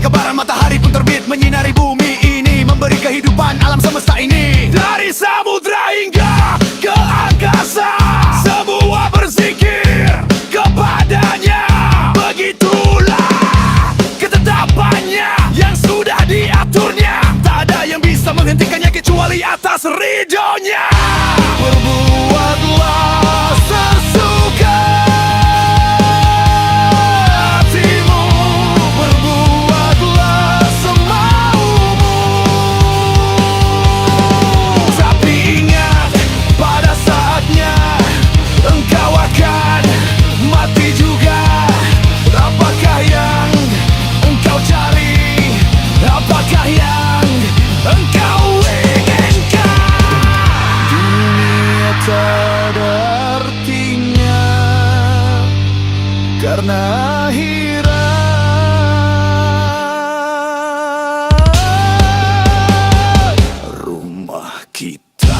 kebaran matahari pun terbit menyinari bumi ini, memberi kehidupan alam semesta ini. Dari samudra hingga ke angkasa, semua berzikir kepadanya. Begitulah ketetapannya yang sudah diaturnya. Tak ada yang bisa menghentikannya kecuali atas ridhonya. Berbuatlah sesuka hatimu, berbuatlah semaumu. Tapi ingat, pada saatnya engkau akan mati juga. Apakah yang engkau cari? Apakah yang engkau inginkan? Dunia tak ada artinya karena akhirat. Rumah kita.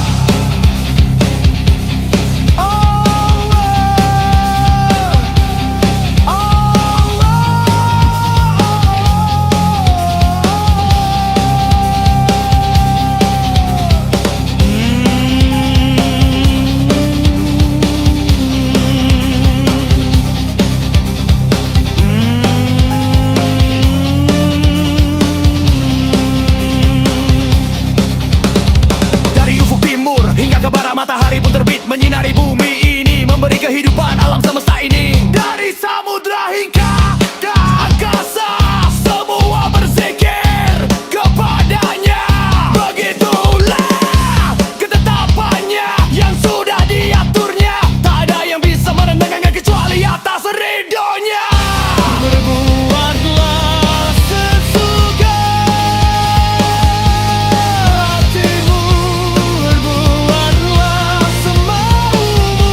Matahari pun terbit menyinari bumi ini, memberi kehidupan alam semesta ini. Dari samudra hingga ke angkasa, semua berzikir kepadanya. Begitulah ketetapannya yang sudah diaturnya. Tak ada yang bisa menentangnya kecuali atas ridhonya. Berbuatlah sesuka hatimu, berbuatlah semaumu.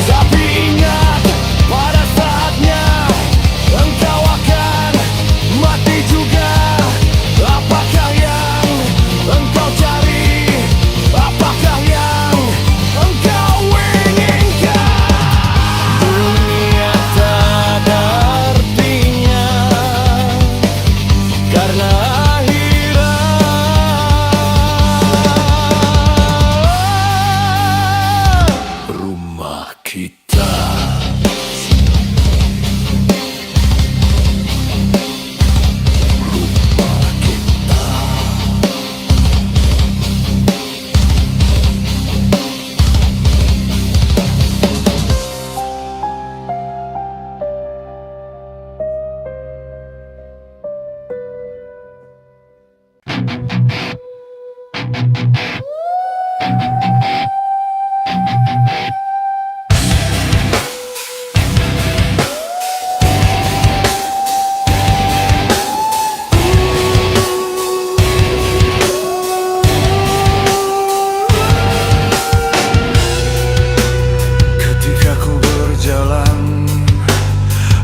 Tapi ingat, pada saatnya engkau akan mati juga. Apakah yang engkau cari? Apakah yang engkau inginkan? Dunia tak ada artinya karena akhirat. Rumah kita. Ketika ku berjalan,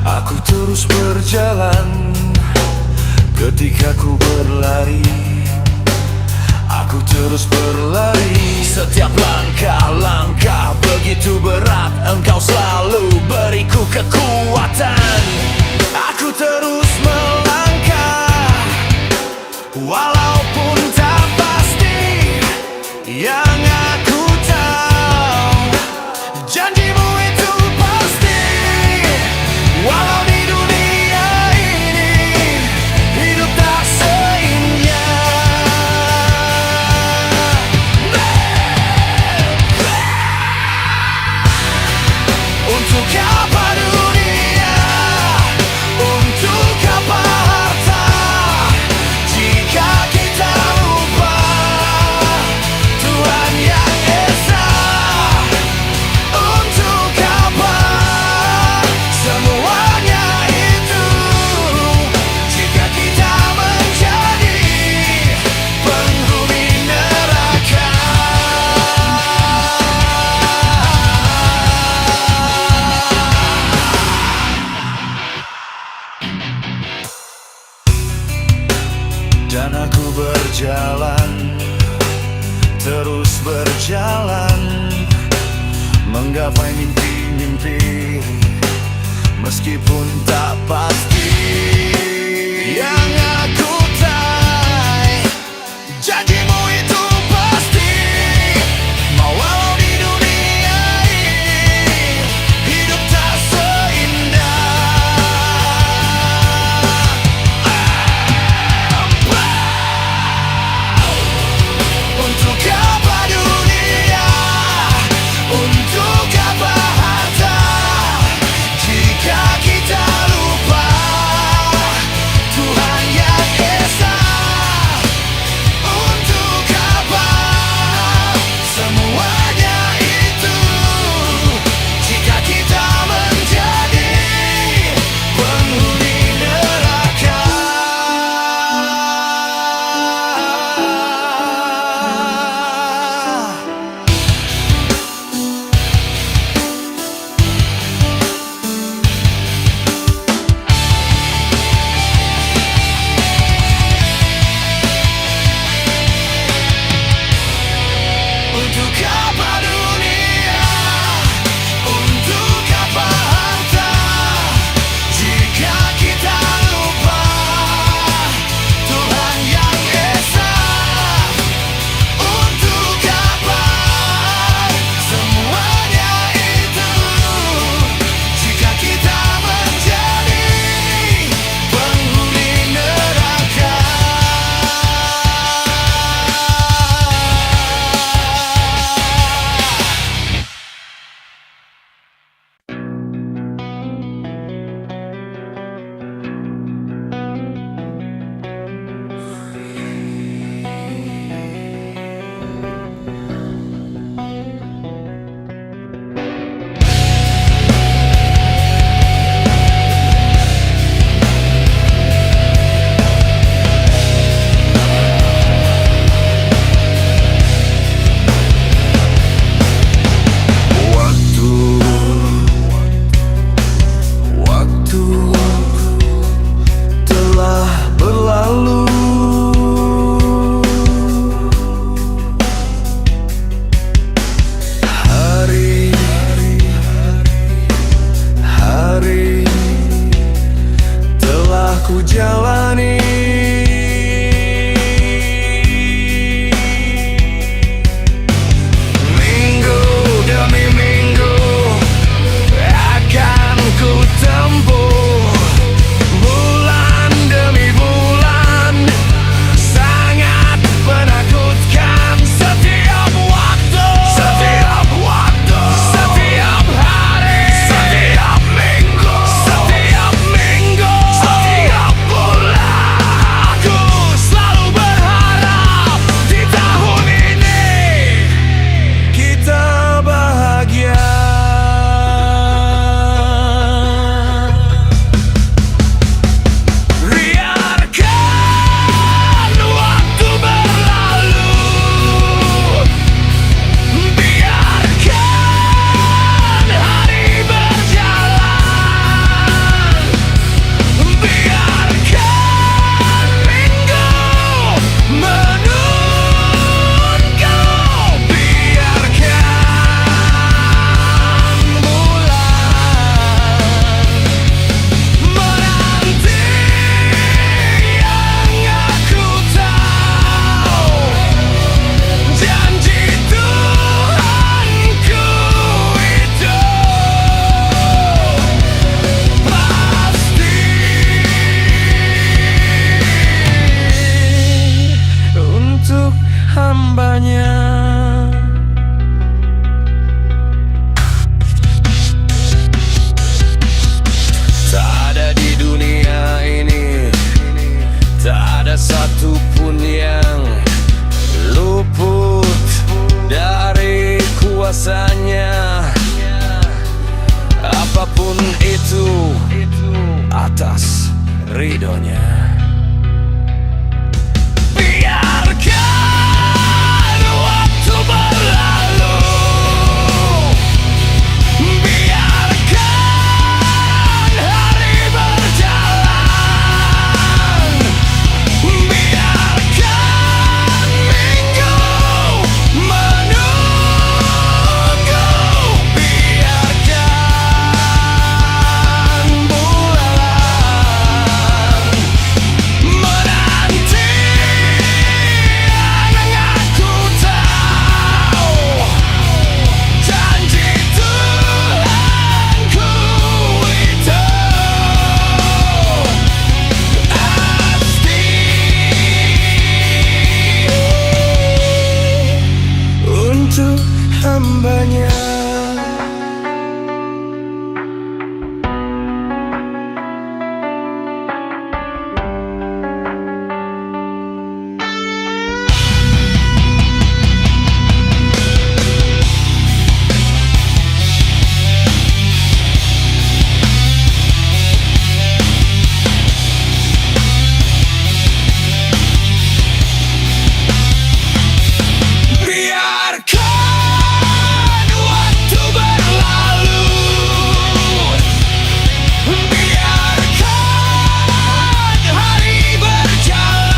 aku terus berjalan. Ketika ku berlari, aku terus berlari. Setiap langkah-langkah begitu berat, engkau selalu beriku kekuatan. Aku terus melangkah, walaupun tak pasti. Yang aku tahu, janjimu itu pasti. Walau di dunia ini hidup tak seindah. Untuk apa dunia? Untuk apa harta? Jika kita lupa Tuhan yang esa. Untuk apa semuanya itu jika kita menjadi penghuni neraka? Dan aku berjalan, terus berjalan, menggapai mimpi-mimpi, meskipun tak pasti. ku jalani. Minggu demi minggu akan ku tempuh, bulan demi bulan sangat menakutkan. Setiap waktu, setiap waktu, setiap hari, setiap minggu, setiap minggu, setiap bulan. Aku selalu berharap di tahun ini kita bahagia. Biarkan waktu berlalu, biarkan hari berjalan, biarkan minggu menunggu, biarkan bulan menanti. Yang aku tahu, janji Tuhanku itu pasti untuk hambanya. Tak ada di dunia ini, tak ada satupun yang luput dari kuasanya. Apapun itu atas ridhonya. Biarkan waktu berlalu, biarkan hari berjalan, biarkan minggu menunggu, biarkan bulan menanti. Yang aku tahu, janji Tuhanku itu pasti untuk hambanya. Biarkan waktu berlalu, biarkan hari berjalan,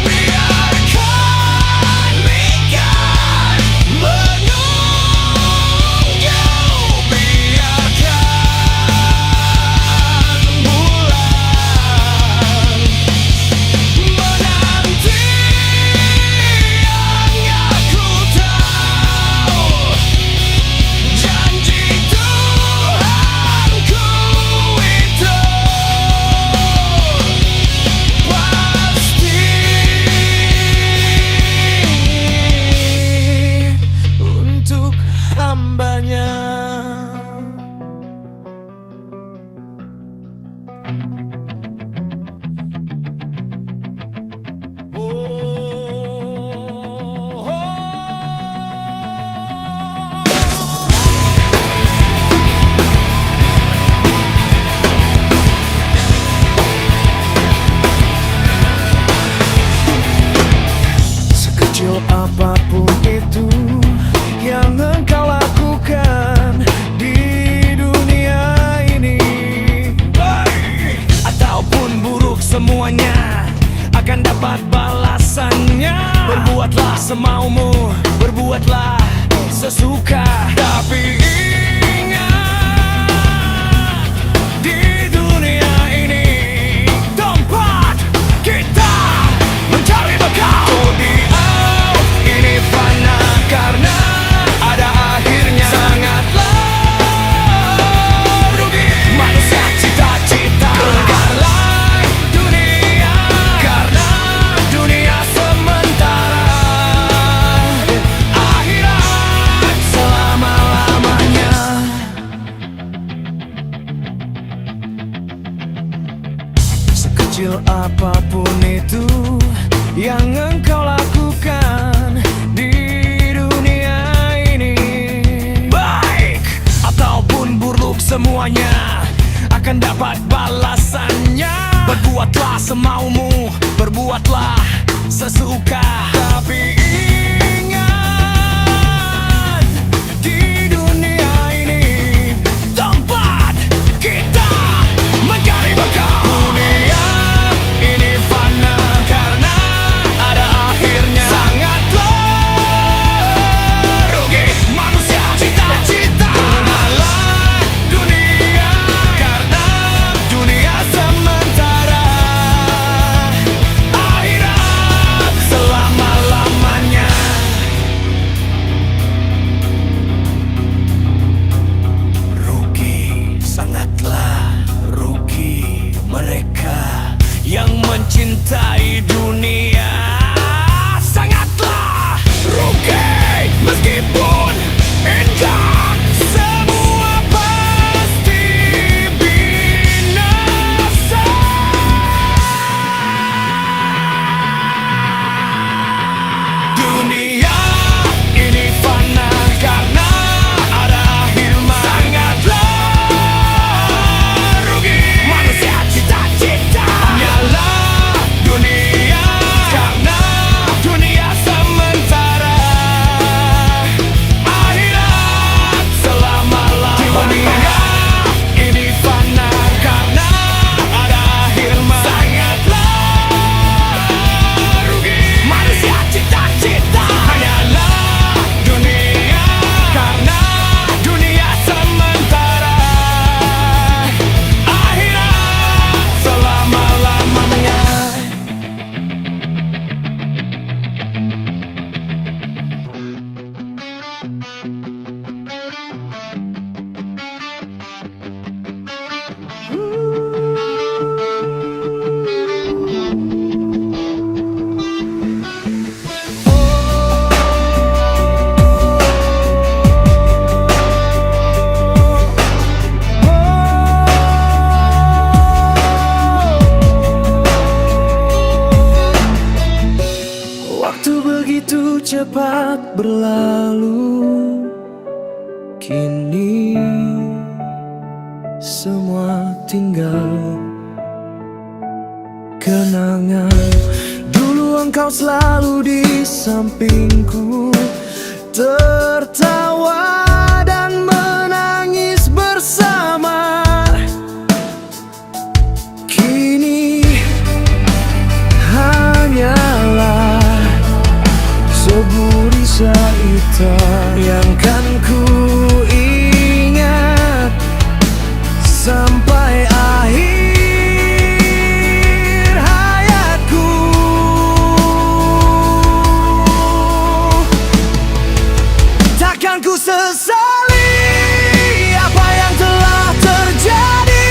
biarkan minggu menunggu, biarkan bulan menanti. Yang aku tahu, janji Tuhanku itu pasti untuk hambanya. Sekecil apapun itu yang engkau lakukan di dunia ini, ataupun buruk, semuanya akan dapat balasannya. Berbuatlah semaumu, berbuatlah sesuka, tapi ingat di dunia sekecil apapun itu yang engkau lakukan di dunia ini, baik ataupun buruk semuanya akan dapat balasannya. Berbuatlah semaumu, berbuatlah sesuka. Tapi ingat, di dunia ini tempat kita mencari bekal. Dunia ini fana karena ada akhirnya. Sangatlah rugi manusia cita-cita. Gunalah dunia karena dunia sementara, akhirat selama-lamanya. Rugi, sangatlah rugi mereka yang mencintai dunia. Sangatlah rugi meskipun indah, semua pasti binasa. Dunia ini fana karena ada akhir. Sangatlah rugi manusia cita-cita. Hanyalah dunia karena dunia sementara, akhirat selama-lamanya. Dunia ini fana karena ada akhir. Sangatlah rugi manusia cita-cita. Hanyalah dunia karena dunia sementara, akhirat selama-lamanya. Waktu begitu cepat berlalu, kini semua tinggal kenangan. Dulu engkau selalu di sampingku, tertawa dan menangis bersama. Kini hanyalah sebuah hitam yang kan ku ingat sampai akhir hayatku. Takkan ku sesali apa yang telah terjadi.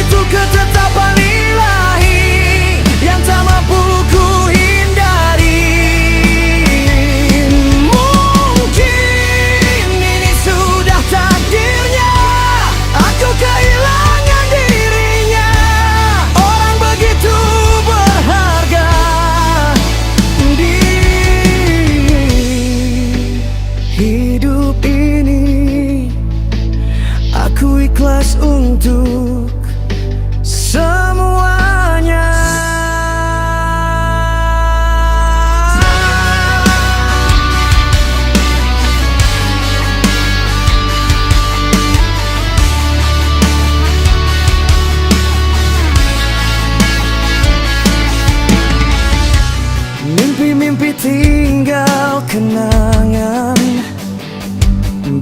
Itu ketetapan ilahi yang tak mampu ku hindari. Mungkin ini sudah takdirnya, aku kehilangan dirinya. Orang begitu berharga di hidup ini. Aku ikhlas untuk semuanya. Mimpi-mimpi tinggal kenangan,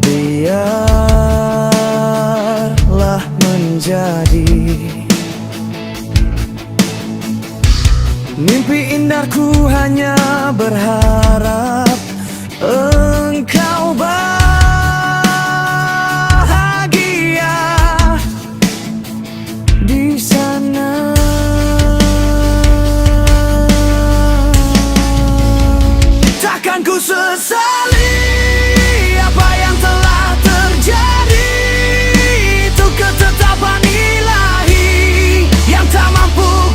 biarlah menjadi mimpi indahku. Hanya berharap engkau bahagia di sana. Takkan ku sesali apa yang telah terjadi. Itu ketetapan ilahi yang tak mampu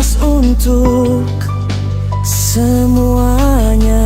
batas untuk semuanya.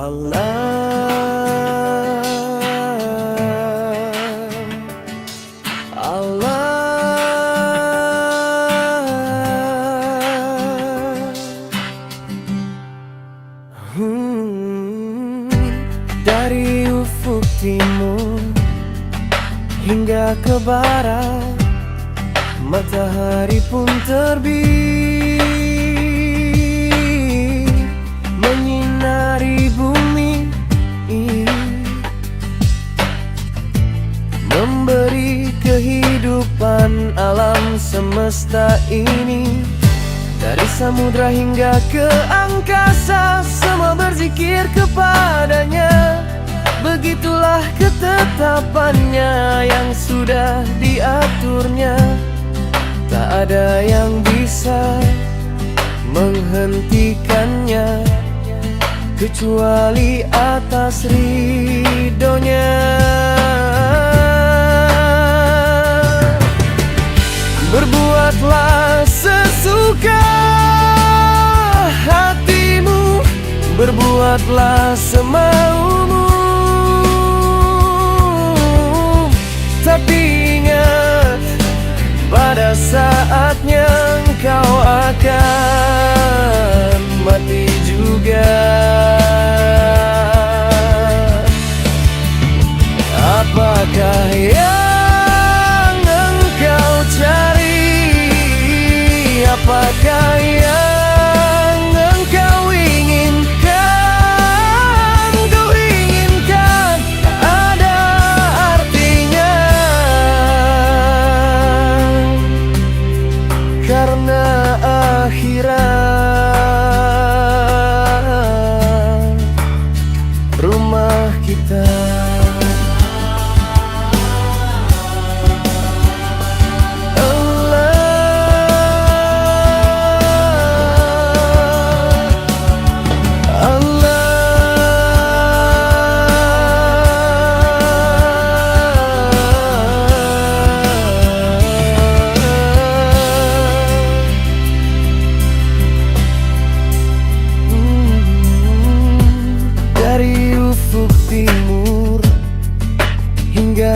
Dari ufuk timur hingga ke barat, matahari pun terbit menyinari bumi ini, memberi kehidupan alam semesta ini. Dari samudra hingga ke angkasa, semua berzikir kepadanya. Begitulah ketetapannya yang sudah diaturnya. Tak ada yang bisa menghentikannya kecuali atas ridhonya. Berbuatlah sesuka hatimu, berbuatlah semaumu, tapi ingat, pada saatnya engkau akan mati juga. Apakah yang engkau cari? Apakah yang engkau inginkan? Kau inginkan ada artinya, karena akhirat rumah kita.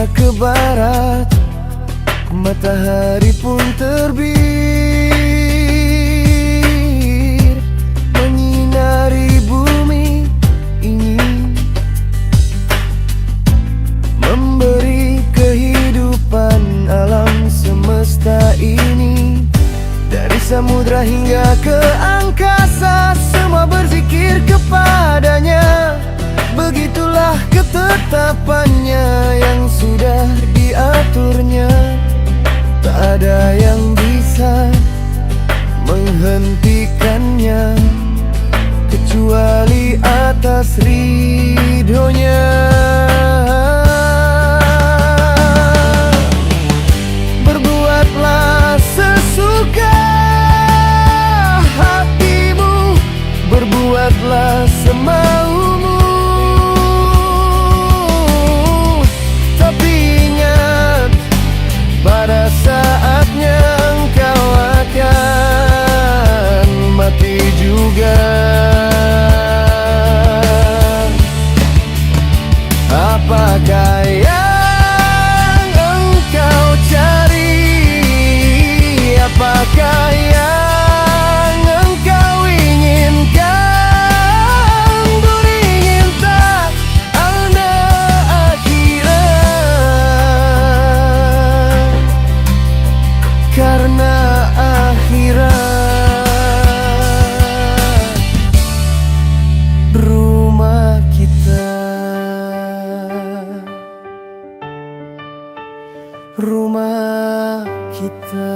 Ke barat, matahari pun terbit menyinari bumi ini, memberi kehidupan alam semesta ini. Dari samudra hingga ke angkasa, semua berzikir kepadanya. Begitulah ketetapannya yang sudah diaturnya. Tak ada yang bisa menghentikannya kecuali atas ridhonya. Berbuatlah sesuka hatimu, berbuatlah semaumu, pada saatnya engkau akan mati juga. Apakah yang engkau cari? Apakah yang engkau inginkan? Beringin tak ada akhirat, karena akhirat rumah kita. Rumah kita.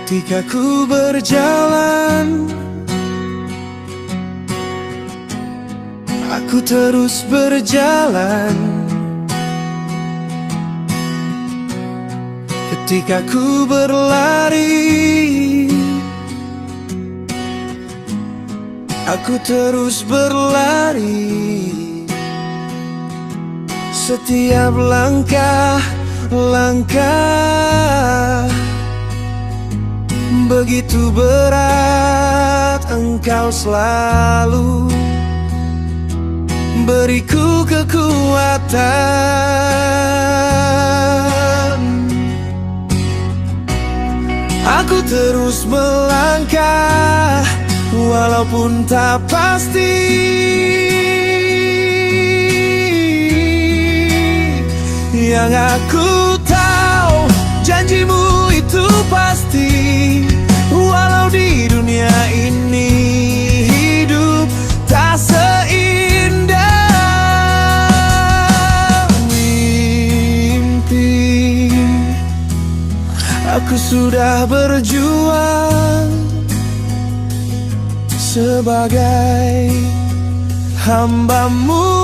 Ketika ku berjalan, aku terus berjalan. Ketika ku berlari, Aku terus berlari, setiap langkah begitu berat. Engkau selalu beriku kekuatan. Aku terus melangkah walaupun tak pasti. Yang aku tahu, janjimu itu pasti. Walau di dunia ini hidup tak seindah mimpi. Aku sudah berjuang sebagai hambamu.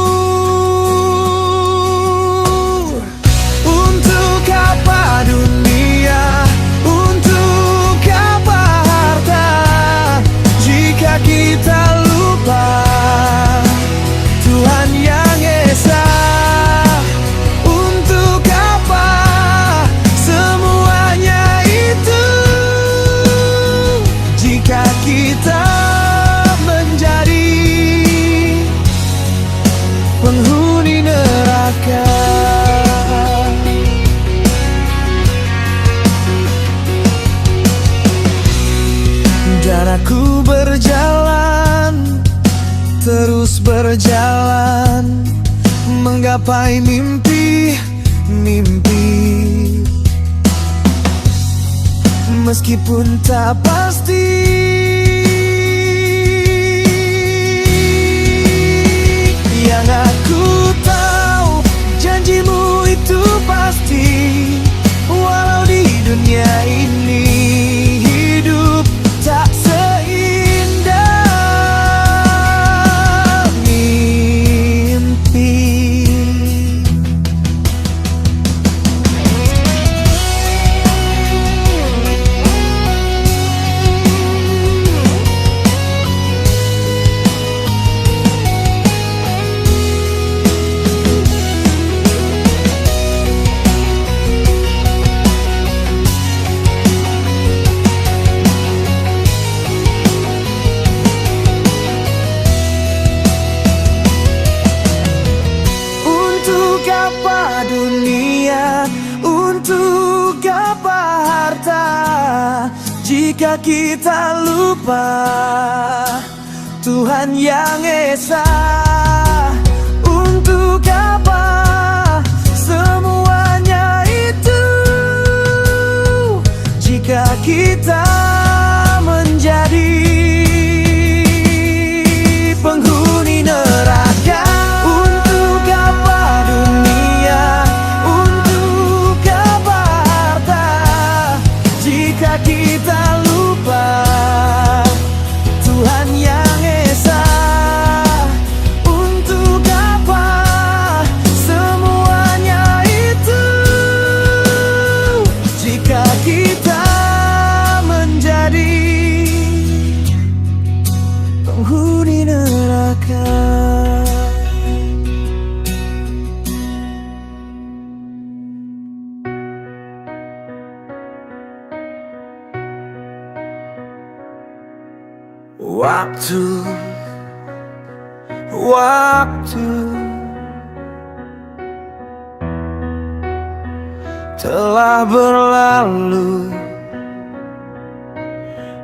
Untuk apa dunia, untuk apa harta, jika kita lupa Tuhan yang Esa? Untuk apa semuanya itu, jika kita penghuni neraka? Dan aku berjalan, terus berjalan, menggapai mimpi-mimpi. Meskipun tak pasti, yang aku tahu, janjimu itu pasti. Walau di dunia ini hidup tak seindah mimpi. Untuk apa dunia, untuk apa harta, jika kita lupa Tuhan yang Esa? Untuk apa semuanya itu, jika kita menjadi penghuni neraka? Kita lupa Tuhan yang Esa. Untuk apa semuanya itu, jika kita menjadi penghuni neraka? Waktu telah berlalu,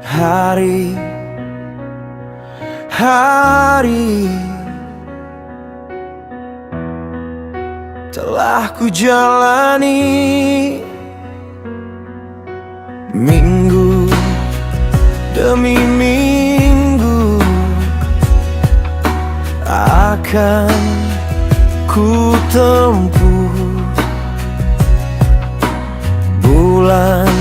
hari telah ku jalani, minggu demi minggu akan ku tempuh, bulan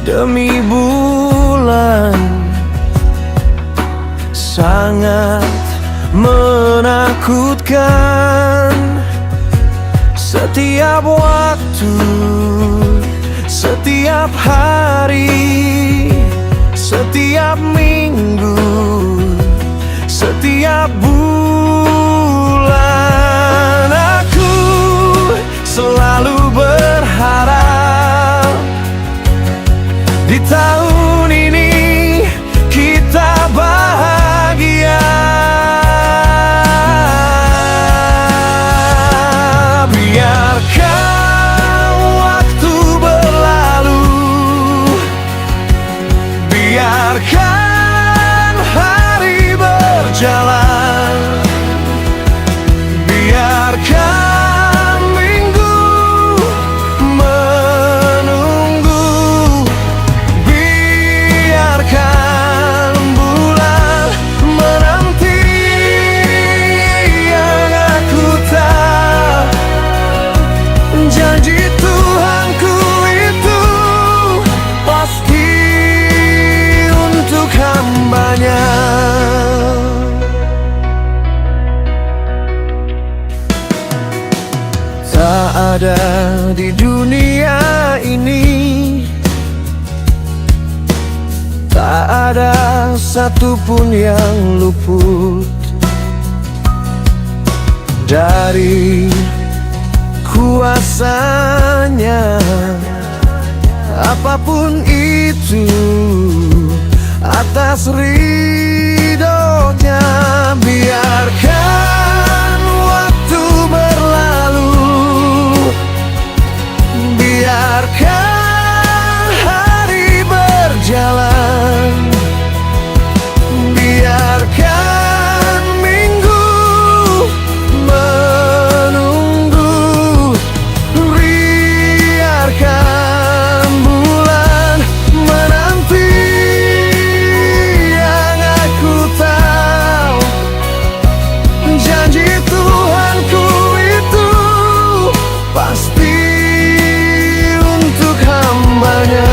demi bulan sangat menakutkan. Setiap waktu, setiap hari, setiap minggu setiap bulan. Aku selalu berharap di tahun ini kita bahagia. Biarkan waktu berlalu, biarkan hari berjalan, biarkan minggu menunggu, biarkan bulan menanti. Yang aku tahu, janji Tuhanku itu pasti untuk hambanya. Tak ada di dunia ini, tak ada satupun yang luput dari kuasanya. Apapun itu atas ridhonya. Biarkan waktu berlalu, biarkan hari berjalan, biarkan minggu menunggu, biarkan bulan menanti. Yang aku tahu, janji Tuhanku itu pasti untuk hambanya.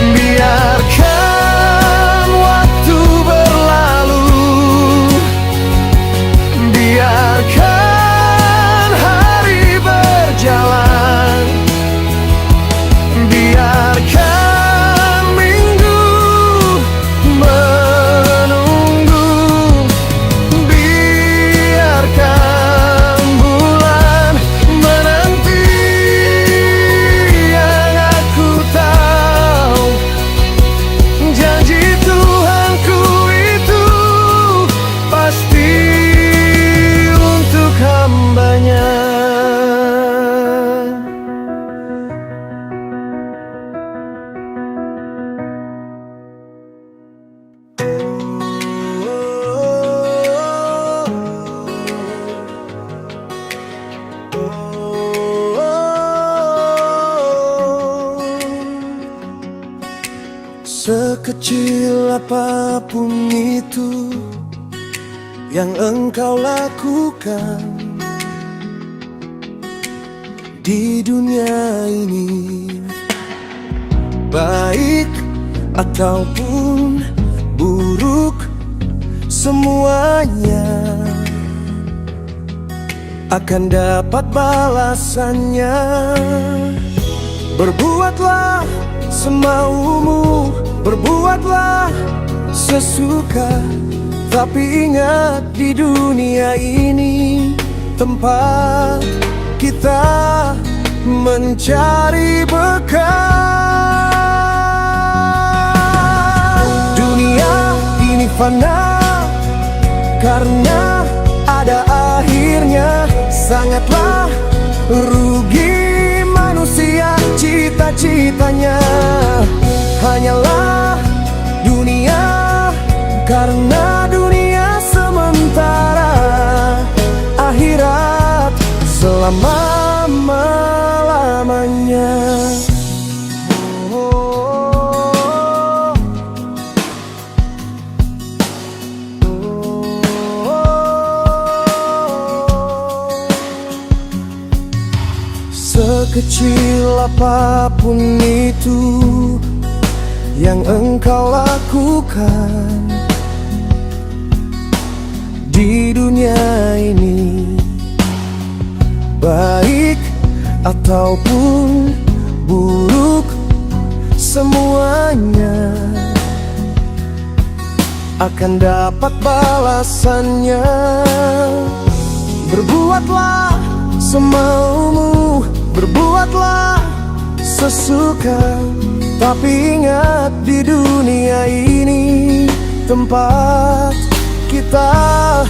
Biarkan waktu berlalu, biarkan hari berjalan, biarkan minggu menunggu, biarkan bulan menanti. Yang aku tahu, janji Tuhanku itu pasti untuk hambanya. Sekecil apapun itu yang engkau lakukan di dunia ini, baik ataupun buruk, semuanya akan dapat balasannya. Berbuatlah semaumu, berbuatlah sesuka, tapi ingat di dunia ini tempat kita mencari bekal. Dunia ini fana karena ada akhirnya. Sangatlah rugi manusia cita-citanya hanyalah dunia, karena dunia sementara, akhirat selama-lamanya. Sekecil apapun itu yang engkau lakukan di dunia ini, baik ataupun buruk, semuanya akan dapat balasannya. Berbuatlah semaumu, berbuatlah sesuka, tapi ingat di dunia ini tempat kita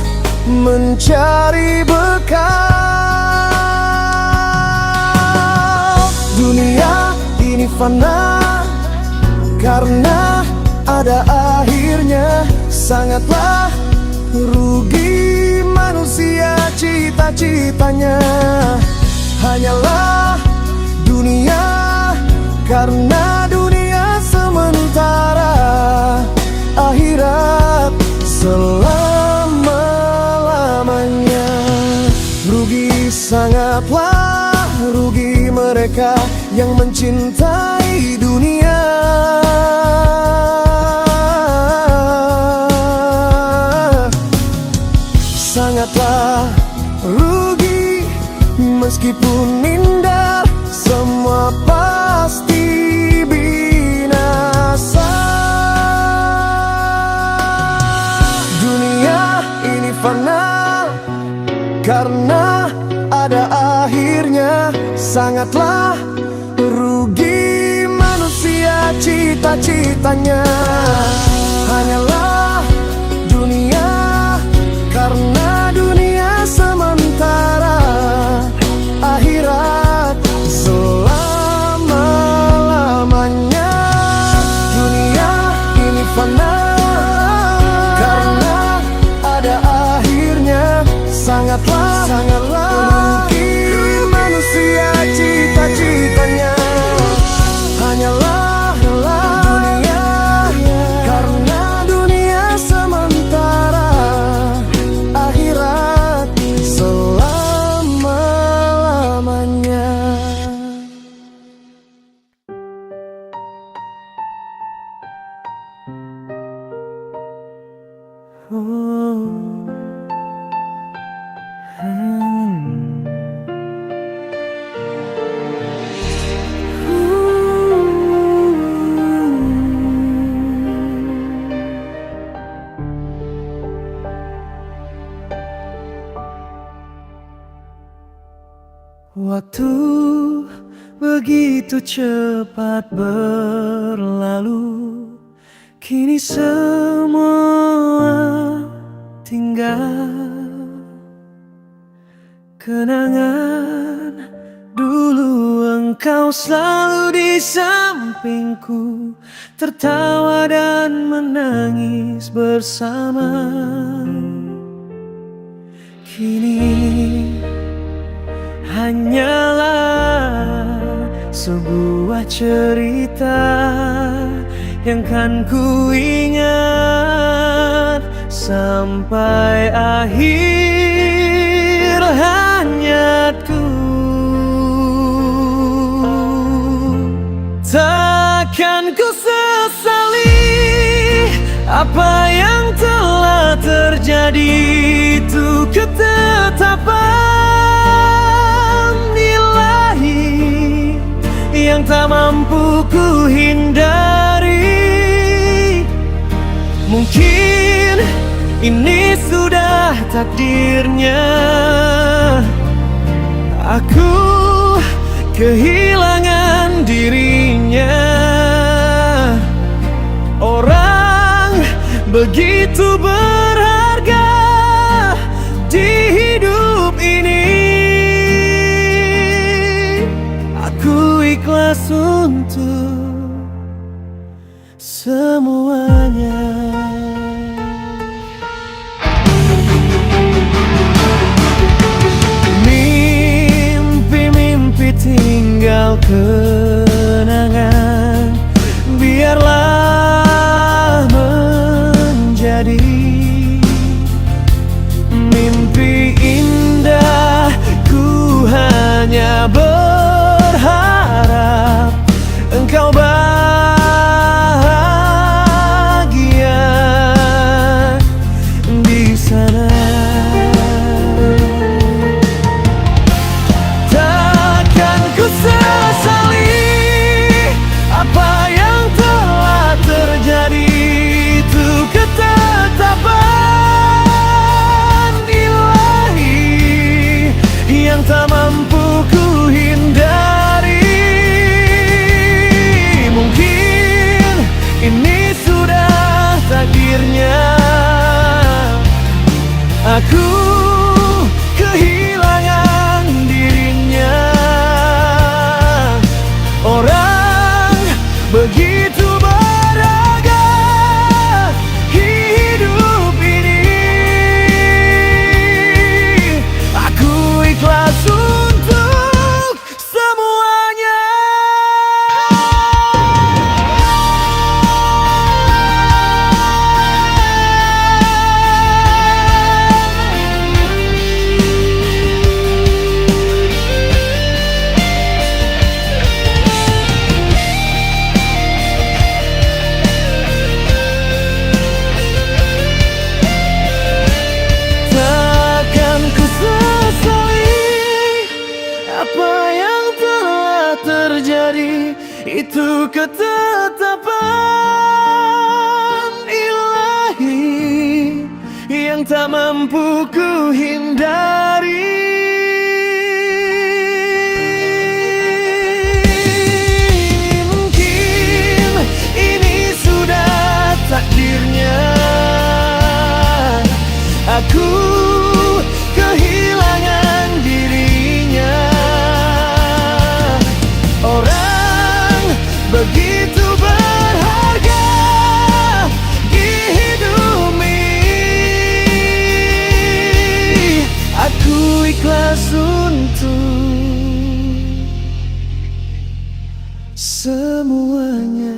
mencari bekal. Dunia ini fana karena ada akhirnya. Sangatlah rugi manusia cita-citanya hanyalah dunia, karena dunia sementara, akhirat selama-lamanya. Rugi, sangatlah rugi mereka yang mencintai dunia. Sangatlah rugi, meskipun indah, semua pasti binasa. Dunia ini fana karena ada akhirnya. Sangatlah rugi manusia cita-citanya hanyalah dunia, karena dunia sementara, akhirat selama-lamanya. Dunia ini fana karena ada akhirnya. Sangatlah rugi manusia cita-citanya hanyalah dunia, karena dunia sementara, akhirat selama-lamanya. Waktu begitu cepat berlalu, kini semua tinggal kenangan. Dulu engkau selalu di sampingku, tertawa dan menangis bersama. Kini hanyalah sebuah cerita yang kan ku ingat sampai akhir hayatku. Takkan ku sesali apa yang telah terjadi, itu ketetapan ilahi yang tak mampu ku hindari. Mungkin ini sudah takdirnya, aku kehilangan dirinya. Orang begitu berharga di hidup ini. Aku ikhlas untuk semuanya. Mimpi-mimpi tinggal kenangan, biarlah menjadi mimpi indah. Ku hanya berharap engkau bahagia di sana. Aku kehilangan dirinya. Orang begitu beragam hidup ini. Aku ikhlas untuk semuanya. Takkan ku sesali apa yang telah terjadi. Itu ketetapan ilahi yang tak mampu ku hindari. Mungkin ini sudah takdirnya. Aku kehilangan dirinya. Orang begitu berharga di hidup ini. Aku ikhlas untuk semuanya.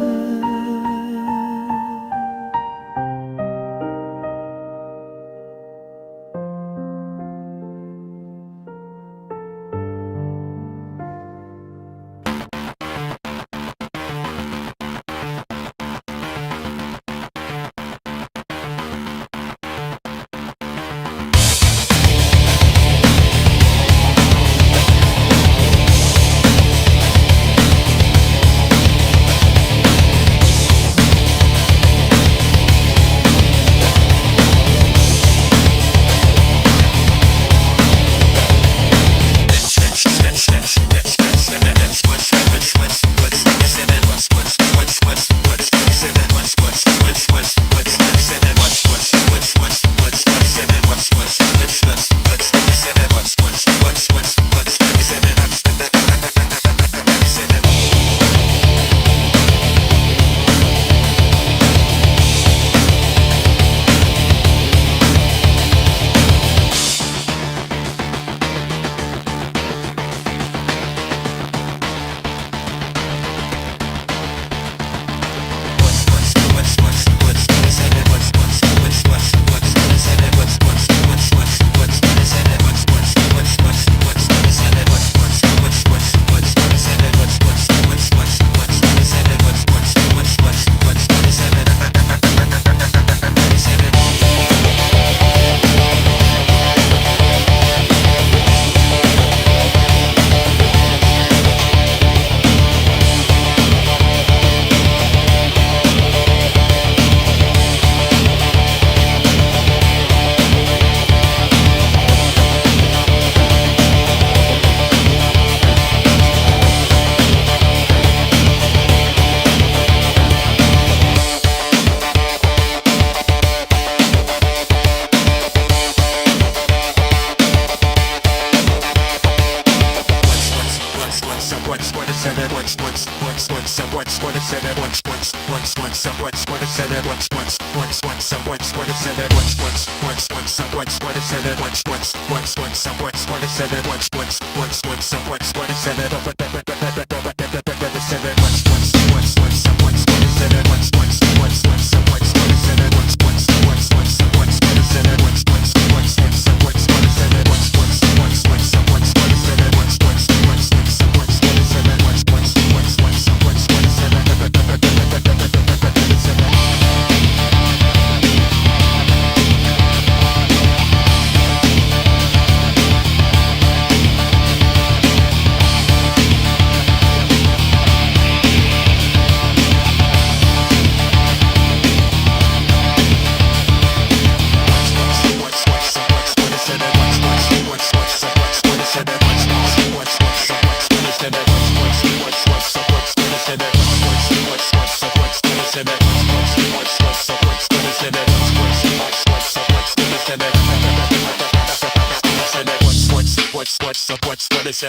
what is in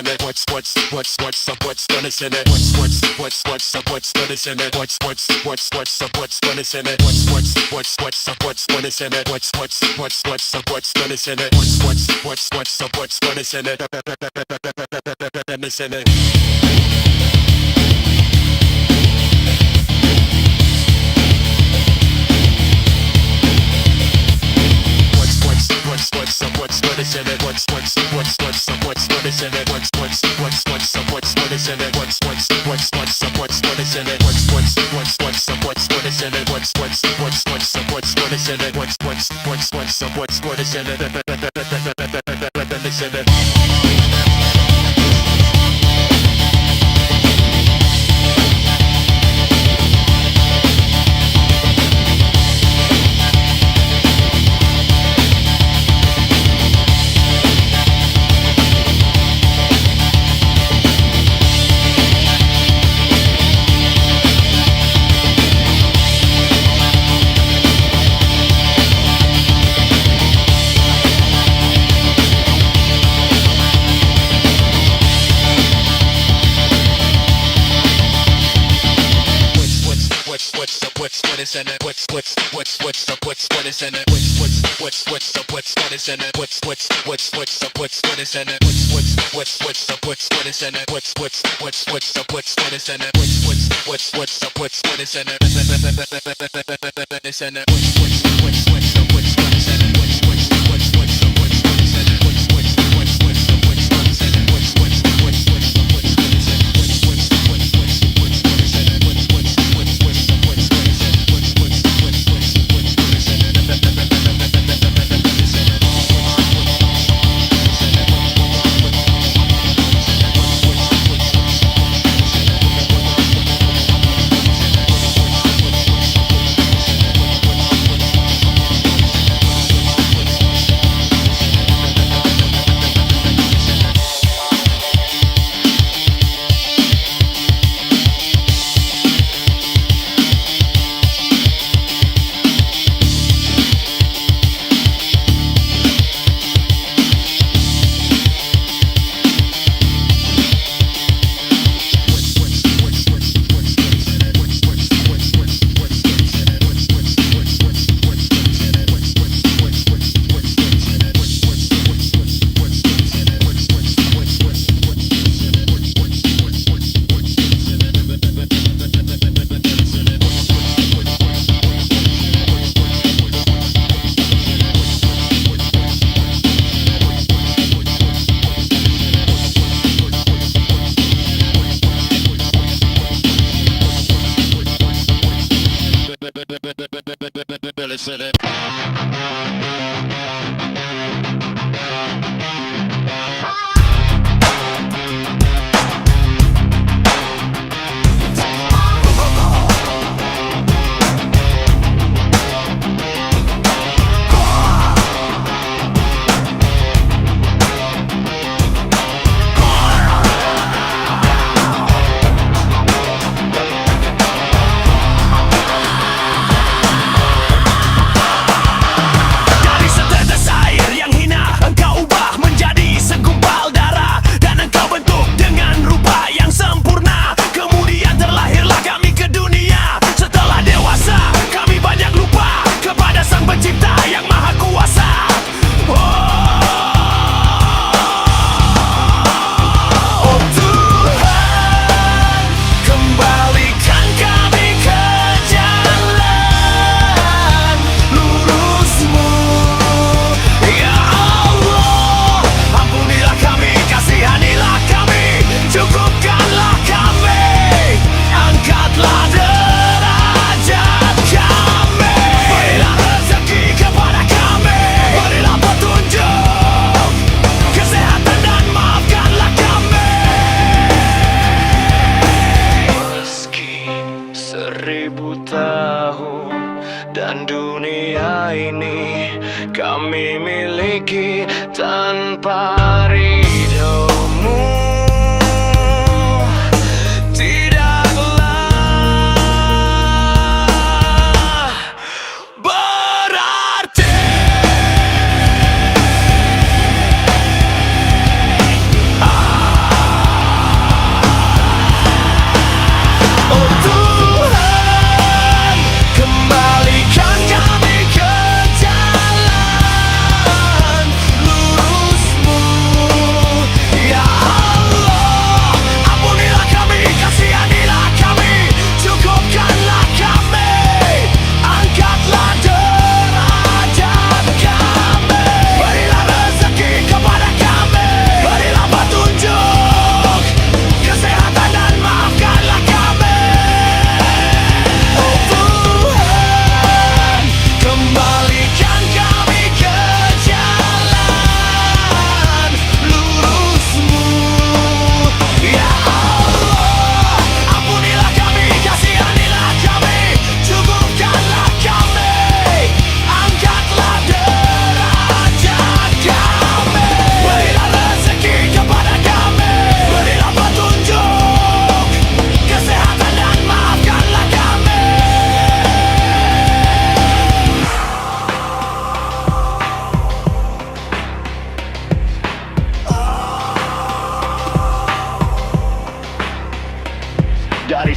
it? What's what is in it? What's what is in it? What's what is in it? What's what is in it? What's what is in it? What is in it? Is in it? What is in it? What's what is in it? What is in it? What's what is in it? What is in it? What's what is in it? What is in it? What's what is in it? Is in it? What is in it? What is in it? What is in it? What is in it? What is in it? What is in it? Listen it. Dan dunia ini kami miliki tanpa ridhomu. Tidaklah berarti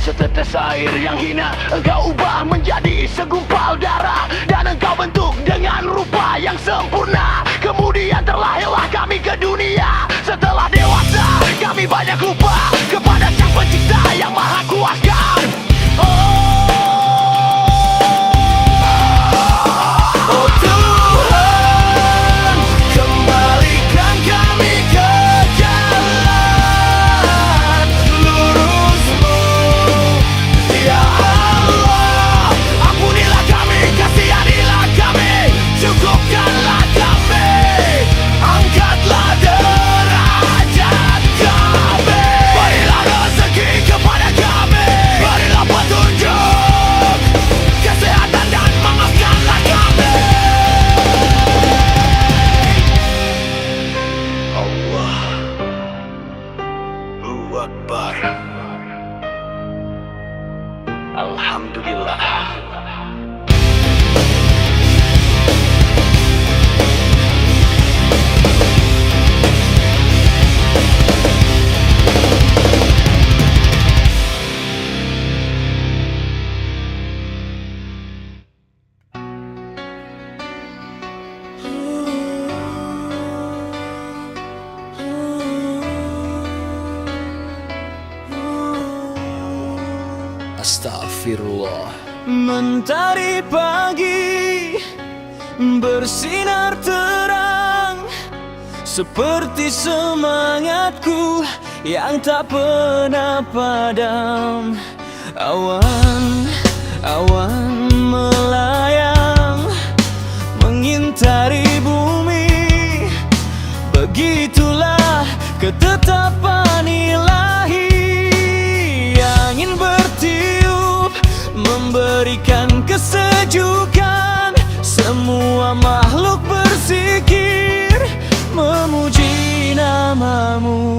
setetes air yang hina engkau ubah menjadi segumpal darah, dan engkau bentuk dengan rupa yang sempurna. Kemudian terlahirlah kami ke dunia. Setelah dewasa kami banyak lupa kepada Sang Pencipta yang maha kuasa. Oh Tuhan, kembalikan kami ke jalan lurus-Mu. Ya Allah, ampunilah kami, kasihanilah kami, cukupkanlah kami, angkatlah derajat kami. Berilah rezeki kepada kami, berilah petunjuk, kesehatan dan maafkanlah kami. Allahu Akbar. Alhamdulillah. Astagfirullah. Mentari pagi bersinar terang, seperti semangatku yang tak pernah padam. Awan melayang mengintari bumi, begitulah ketetapan ilahi. Angin bertiup memberikan kesejukan, semua makhluk berzikir memuji nama-Mu.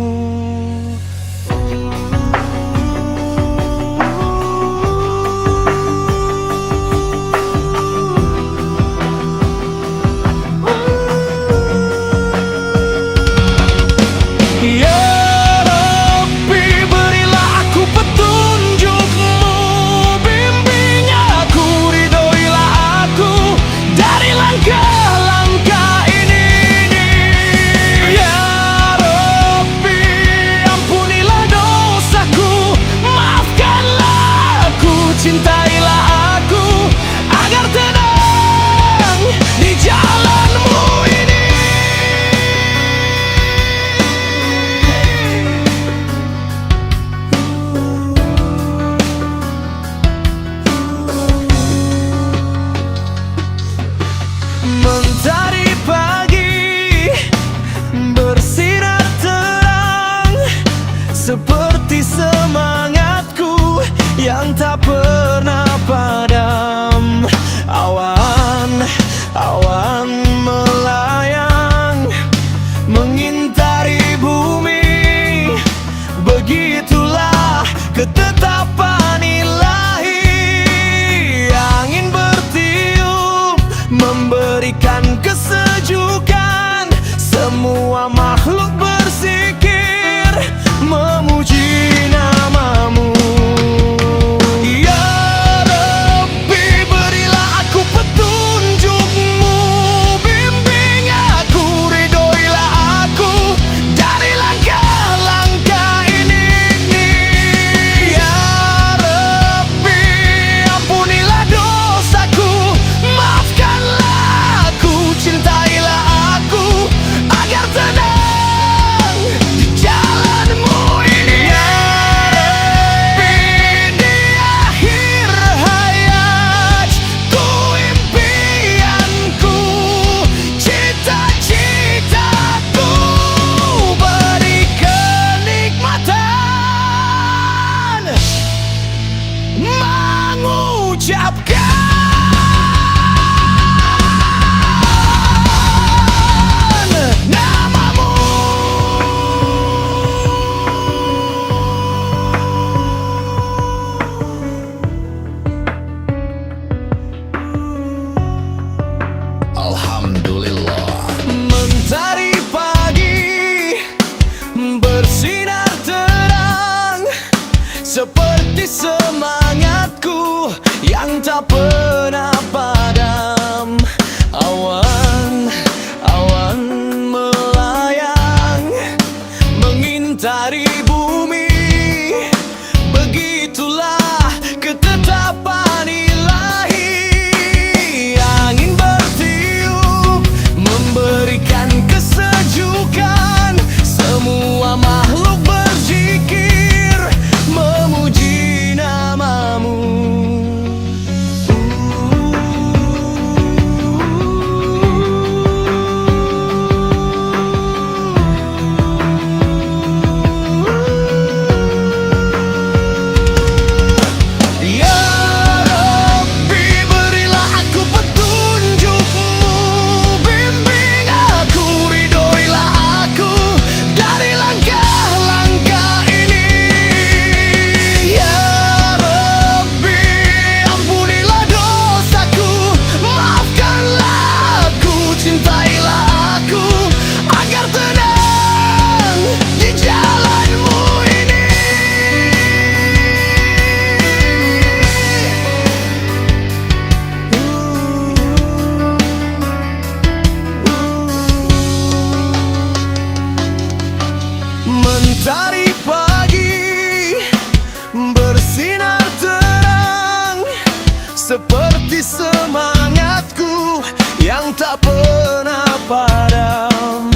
seperti semangatku yang tak pernah padam.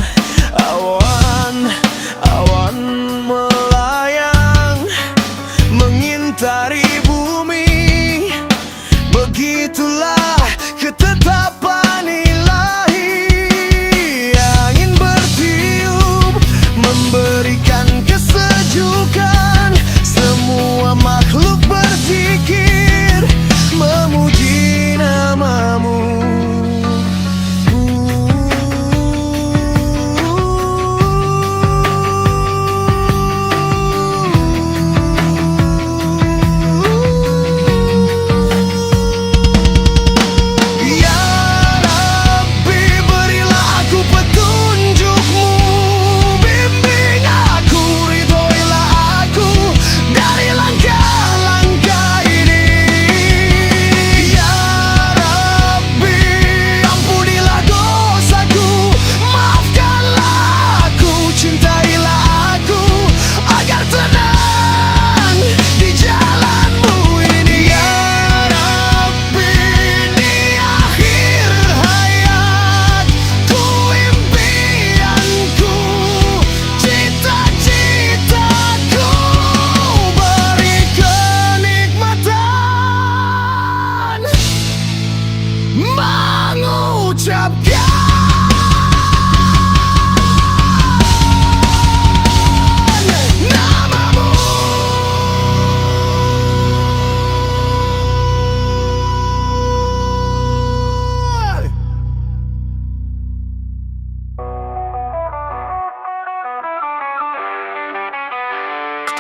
Awan melayang mengintari bumi, begitulah ketetapan ilahi. Angin bertiup memberikan kesejukan, semua makhluk berzikir memuji namamu.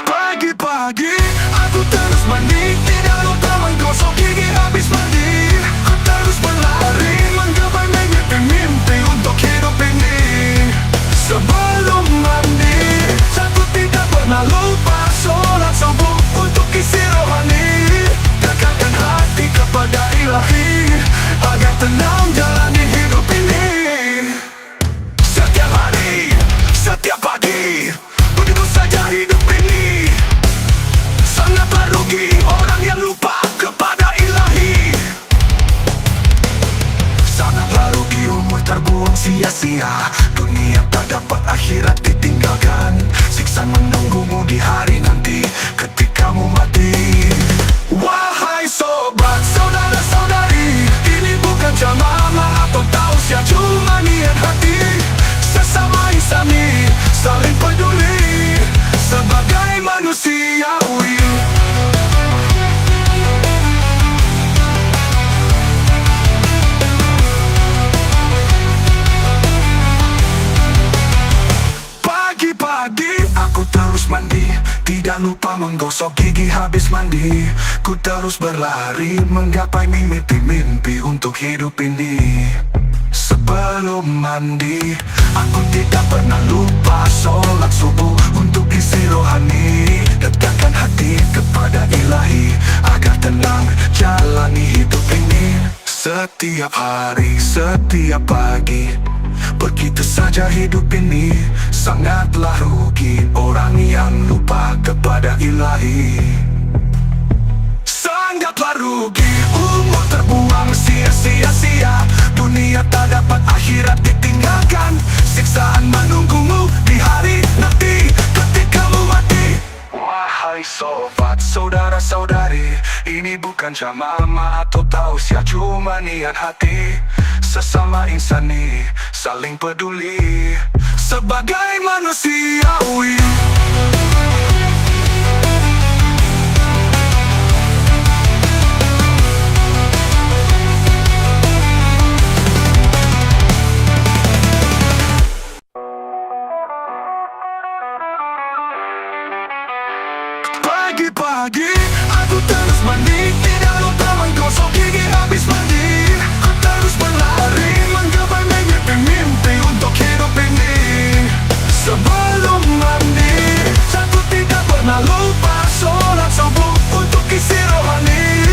Pagi-pagi aku terus mandi, tidak lupa menggosok gigi habis mandi. Ku terus berlari menggapai mimpi untuk hidup ini. Sebelum mandi, aku tidak pernah lupa sholat subuh untuk isi rohani. Dekatkan hati kepada ilahi agar tenang jalani hidup ini. Setiap hari, setiap pagi, begitu saja hidup ini. Sangatlah rugi orang yang lupa kepada ilahi. Sangatlah rugi umur terbuang sia-sia, dunia tak dapat akhirat ditinggalkan. Siksa menunggumu di hari nanti ketikamu mati. Wahai sobat, saudara-saudari, ini bukan ceramah atau tausiah, cuma niat hati. Sesama insani saling peduli sebagai manusiawi. Pagi-pagi aku terus mandi, tidak lupa menggosok gigi habis mandi. Ku terus berlari menggapai mimpi-mimpi untuk hidup ini. Sebelum mandi, aku tidak pernah lupa sholat subuh untuk isi rohani. Dekatkan hati kepada ilahi agar tenang jalani hidup ini. Setiap hari, setiap pagi, begitu saja hidup ini. Sangatlah rugi orang yang lupa kepada ilahi. Sangatlah rugi umur terbuang sia-sia, dunia tak dapat akhirat ditinggalkan. Siksaan menunggumu di hari nanti ketikamu mati. Wahai sobat, saudara-saudari, ini bukan ceramah atau tausiah, cuma niat hati. Sesama insani saling peduli sebagai manusiawi. Pagi-pagi aku terus mandi, tidak lupa menggosok gigi habis mandi. Ku terus berlari menggapai mimpi untuk hidup ini. Sebelum mandi, aku tidak pernah lupa sholat subuh untuk isi rohani.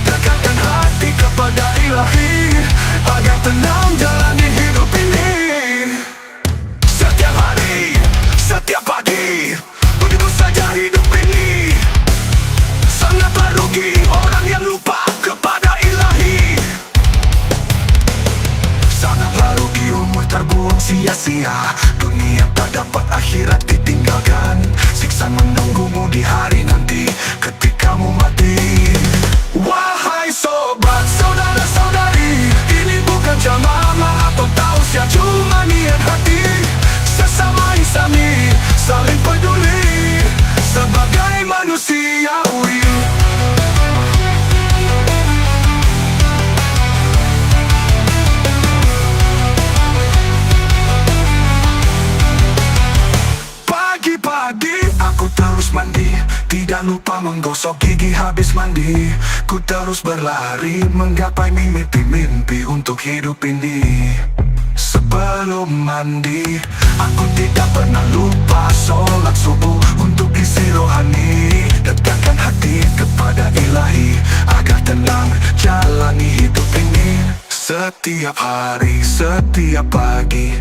Dekatkan hati kepada ilahi agar tenang jalani hidup ini. Setiap hari, setiap pagi, begitu saja hidup ini. Sangatlah rugi orang yang lupa kepada ilahi. Dunia tak dapat, akhirat ditinggalkan. Siksa menunggumu di hari nanti ketika kamu mati. Wahai sobat, saudara-saudari, ini bukan cemama atau tausiah, cuma niat hati. Sesama insani, saling peduli sebagai manusiawi. Pagi-pagi aku terus mandi, tidak lupa menggosok gigi habis mandi. Ku terus berlari menggapai mimpi-mimpi untuk hidup ini. Sebelum mandi, aku tidak pernah lupa sholat subuh untuk isi rohani. Dekatkan hati kepada ilahi agar tenang jalani hidup ini. Setiap hari, setiap pagi,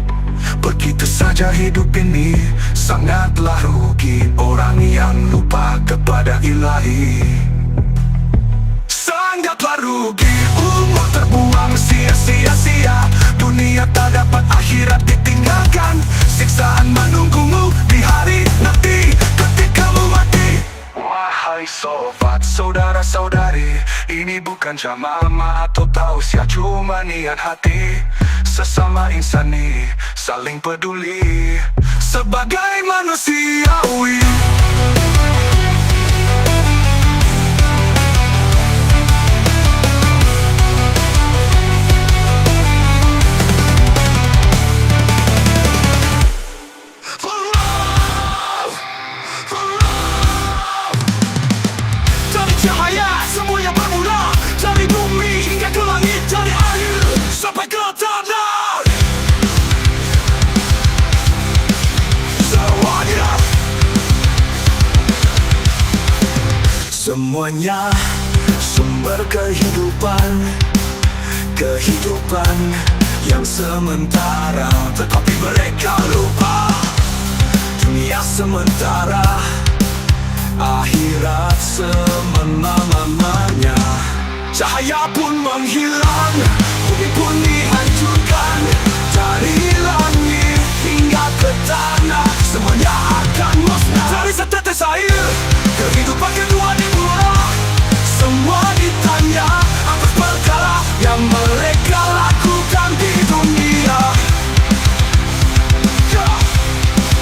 begitu saja hidup ini. Sangatlah rugi orang yang lupa kepada ilahi. Sangatlah rugi, umur terbuang sia-sia. Dunia tak dapat, akhirat ditinggalkan. Siksaan menunggumu di hari nanti ketika kamu mati. Wahai sobat, saudara-saudari, ini bukan cemama atau tausiah, cuma niat hati. Sesama insani, saling peduli sebagai manusiawi. Dari cahaya semuanya bermula, dari bumi hingga ke langit, dari air sampai ke tanah. Semuanya sumber kehidupan, kehidupan yang sementara. Tetapi mereka lupa dunia sementara, akhirat semena-menanya. Cahaya pun menghilang, bumi pun dihancurkan. Dari langit hingga ke tanah, semuanya akan musnah. Dari setetes air, kehidupan kedua dimulai. Semua ditanya atas perkara yang mereka lakukan di dunia.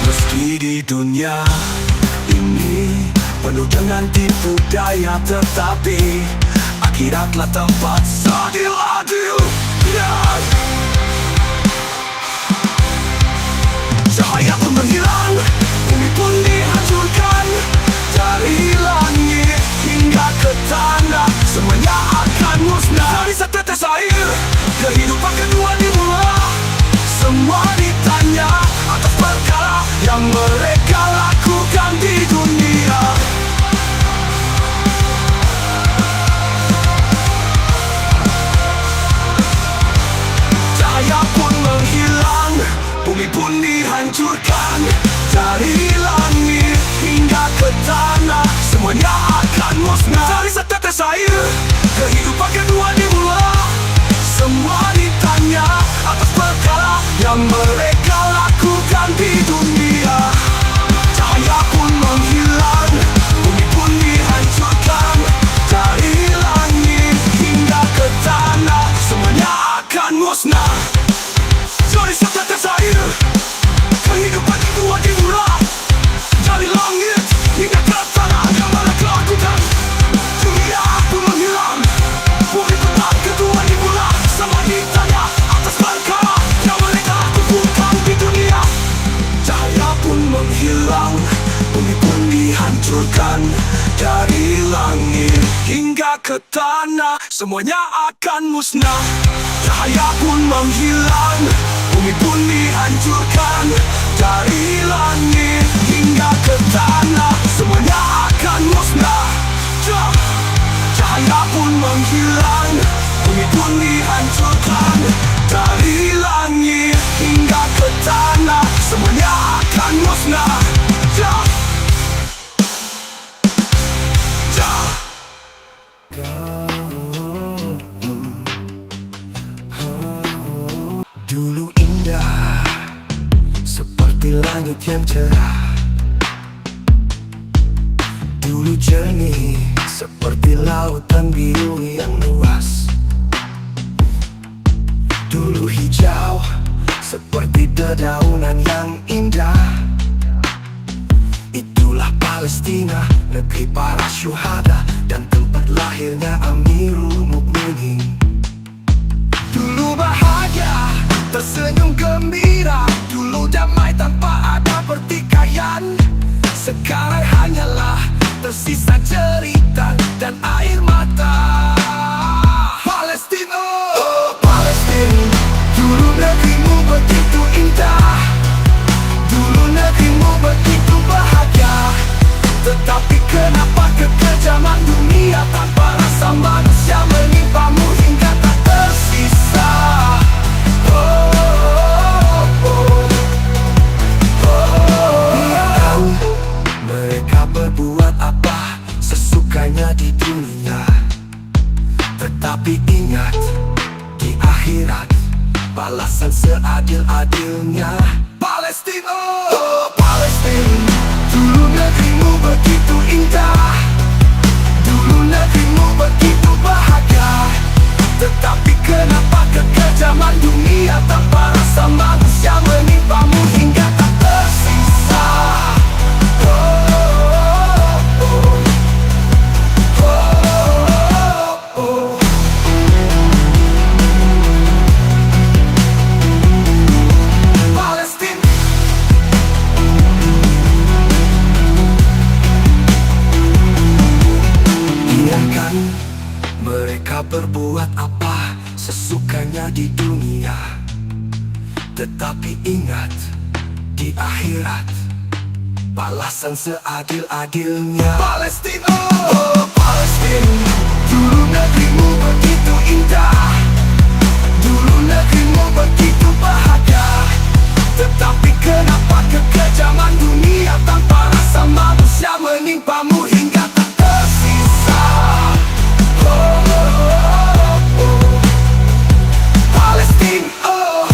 Meski di dunia ini penuh dengan tipu daya, tetapi akhiratlah tempat seadil-adil. Cahaya pun menghilang, bumi pun dihancurkan. Dari langit hingga ke tanah, semuanya akan musnah. Dari setetes air, kehidupan kedua dimulai. Semua ditanya atas perkara yang mereka lakukan di dunia. Cahaya pun menghilang, bumi pun dihancurkan. Dari langit hingga ke tanah, semuanya akan musnah. Dari setetes air, kehidupan kedua dimulai. Semua ditanya atas perkara yang mereka lakukan di dunia. Cahaya pun menghilang, bumi pun dihancurkan. Dari langit hingga ke tanah, semuanya akan musnah. Dari setetes air, kehidupan kedua dimulai. Dari langit hingga ke tanah, yang mereka lakukan. Dunia pun menghilang, bumi pun kedua dimulai. Semua ditanya atas perkara yang mereka lakukan di dunia. Cahaya pun menghilang, bumi pun dihancurkan. Dari langit hingga ke tanah, semuanya akan musnah. Cahaya pun menghilang, bumi pun dihancurkan. Dari langit hingga ke tanah, semuanya akan musnah. Cahaya pun menghilang, bumi pun dihancurkan. Dari langit hingga ke tanah, semuanya akan musnah. Dulu indah seperti seperti langit yang cerah. Dulu jernih seperti lautan biru yang luas. Dulu hijau seperti dedaunan yang indah. Itulah Palestina, negeri para syuhada dan tempat lahirnya Amirul Mukminin. Dulu bahagia, tersenyum gembira. Dulu damai tanpa ada pertikaian. Sekarang hanyalah tersisa cerita dan air mata. Palestina, oh Palestina, dulu negerimu begitu indah. Dulu negerimu begitu bahagia. Tetapi kenapa kekejaman dunia tanpa rasa manusia menimpamu hingga tak tersisa? Biar tahu mereka berbuat apa sesukanya di dunia. Tetapi ingat, di akhirat balasan seadil-adilnya. Palestina, oh Palestina, dulu negerimu begitu indah. Dulu negerimu begitu bahagia. Tetapi kenapa kekejaman dunia tanpa rasa manusia menimpamu hingga tak tersisa? Biarkan mereka berbuat apa sesukanya di dunia. Tetapi ingat, di akhirat balasan seadil-adilnya. Palestina, oh Palestina, dulu negerimu begitu indah. Dulu negerimu begitu bahagia. Tetapi kenapa kekejaman dunia tanpa rasa manusia menimpamu hingga tak tersisa? Palestina, oh.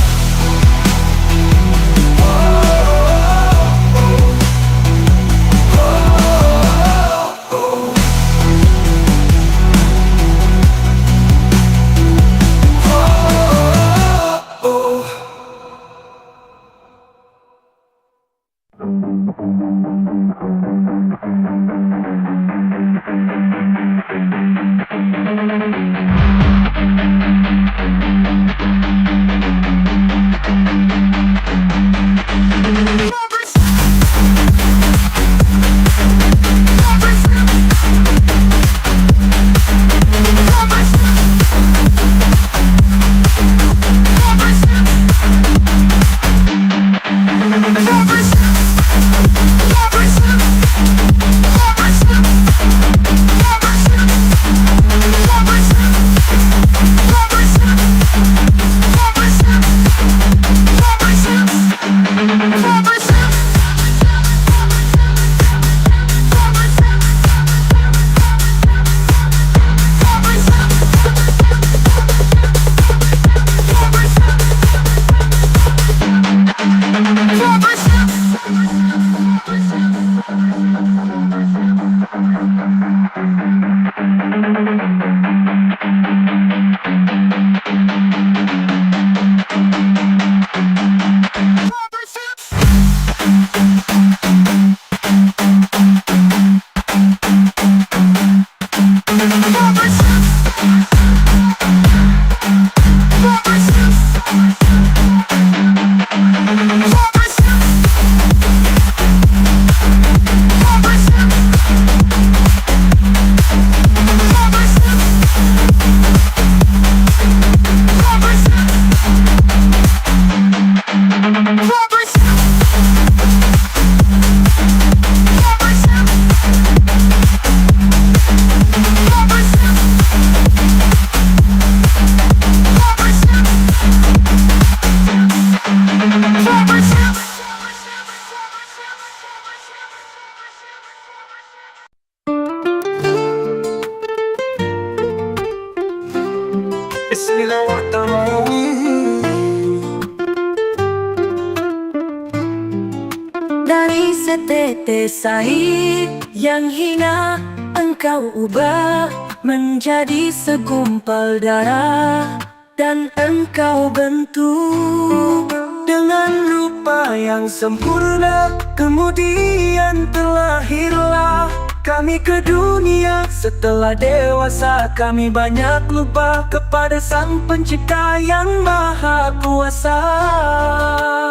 Dari setetes air yang hina, engkau ubah menjadi segumpal darah, dan engkau bentuk dengan rupa yang sempurna. Kemudian terlahirlah kami ke dunia. Setelah dewasa kami banyak lupa kepada Sang Pencipta yang Maha Kuasa.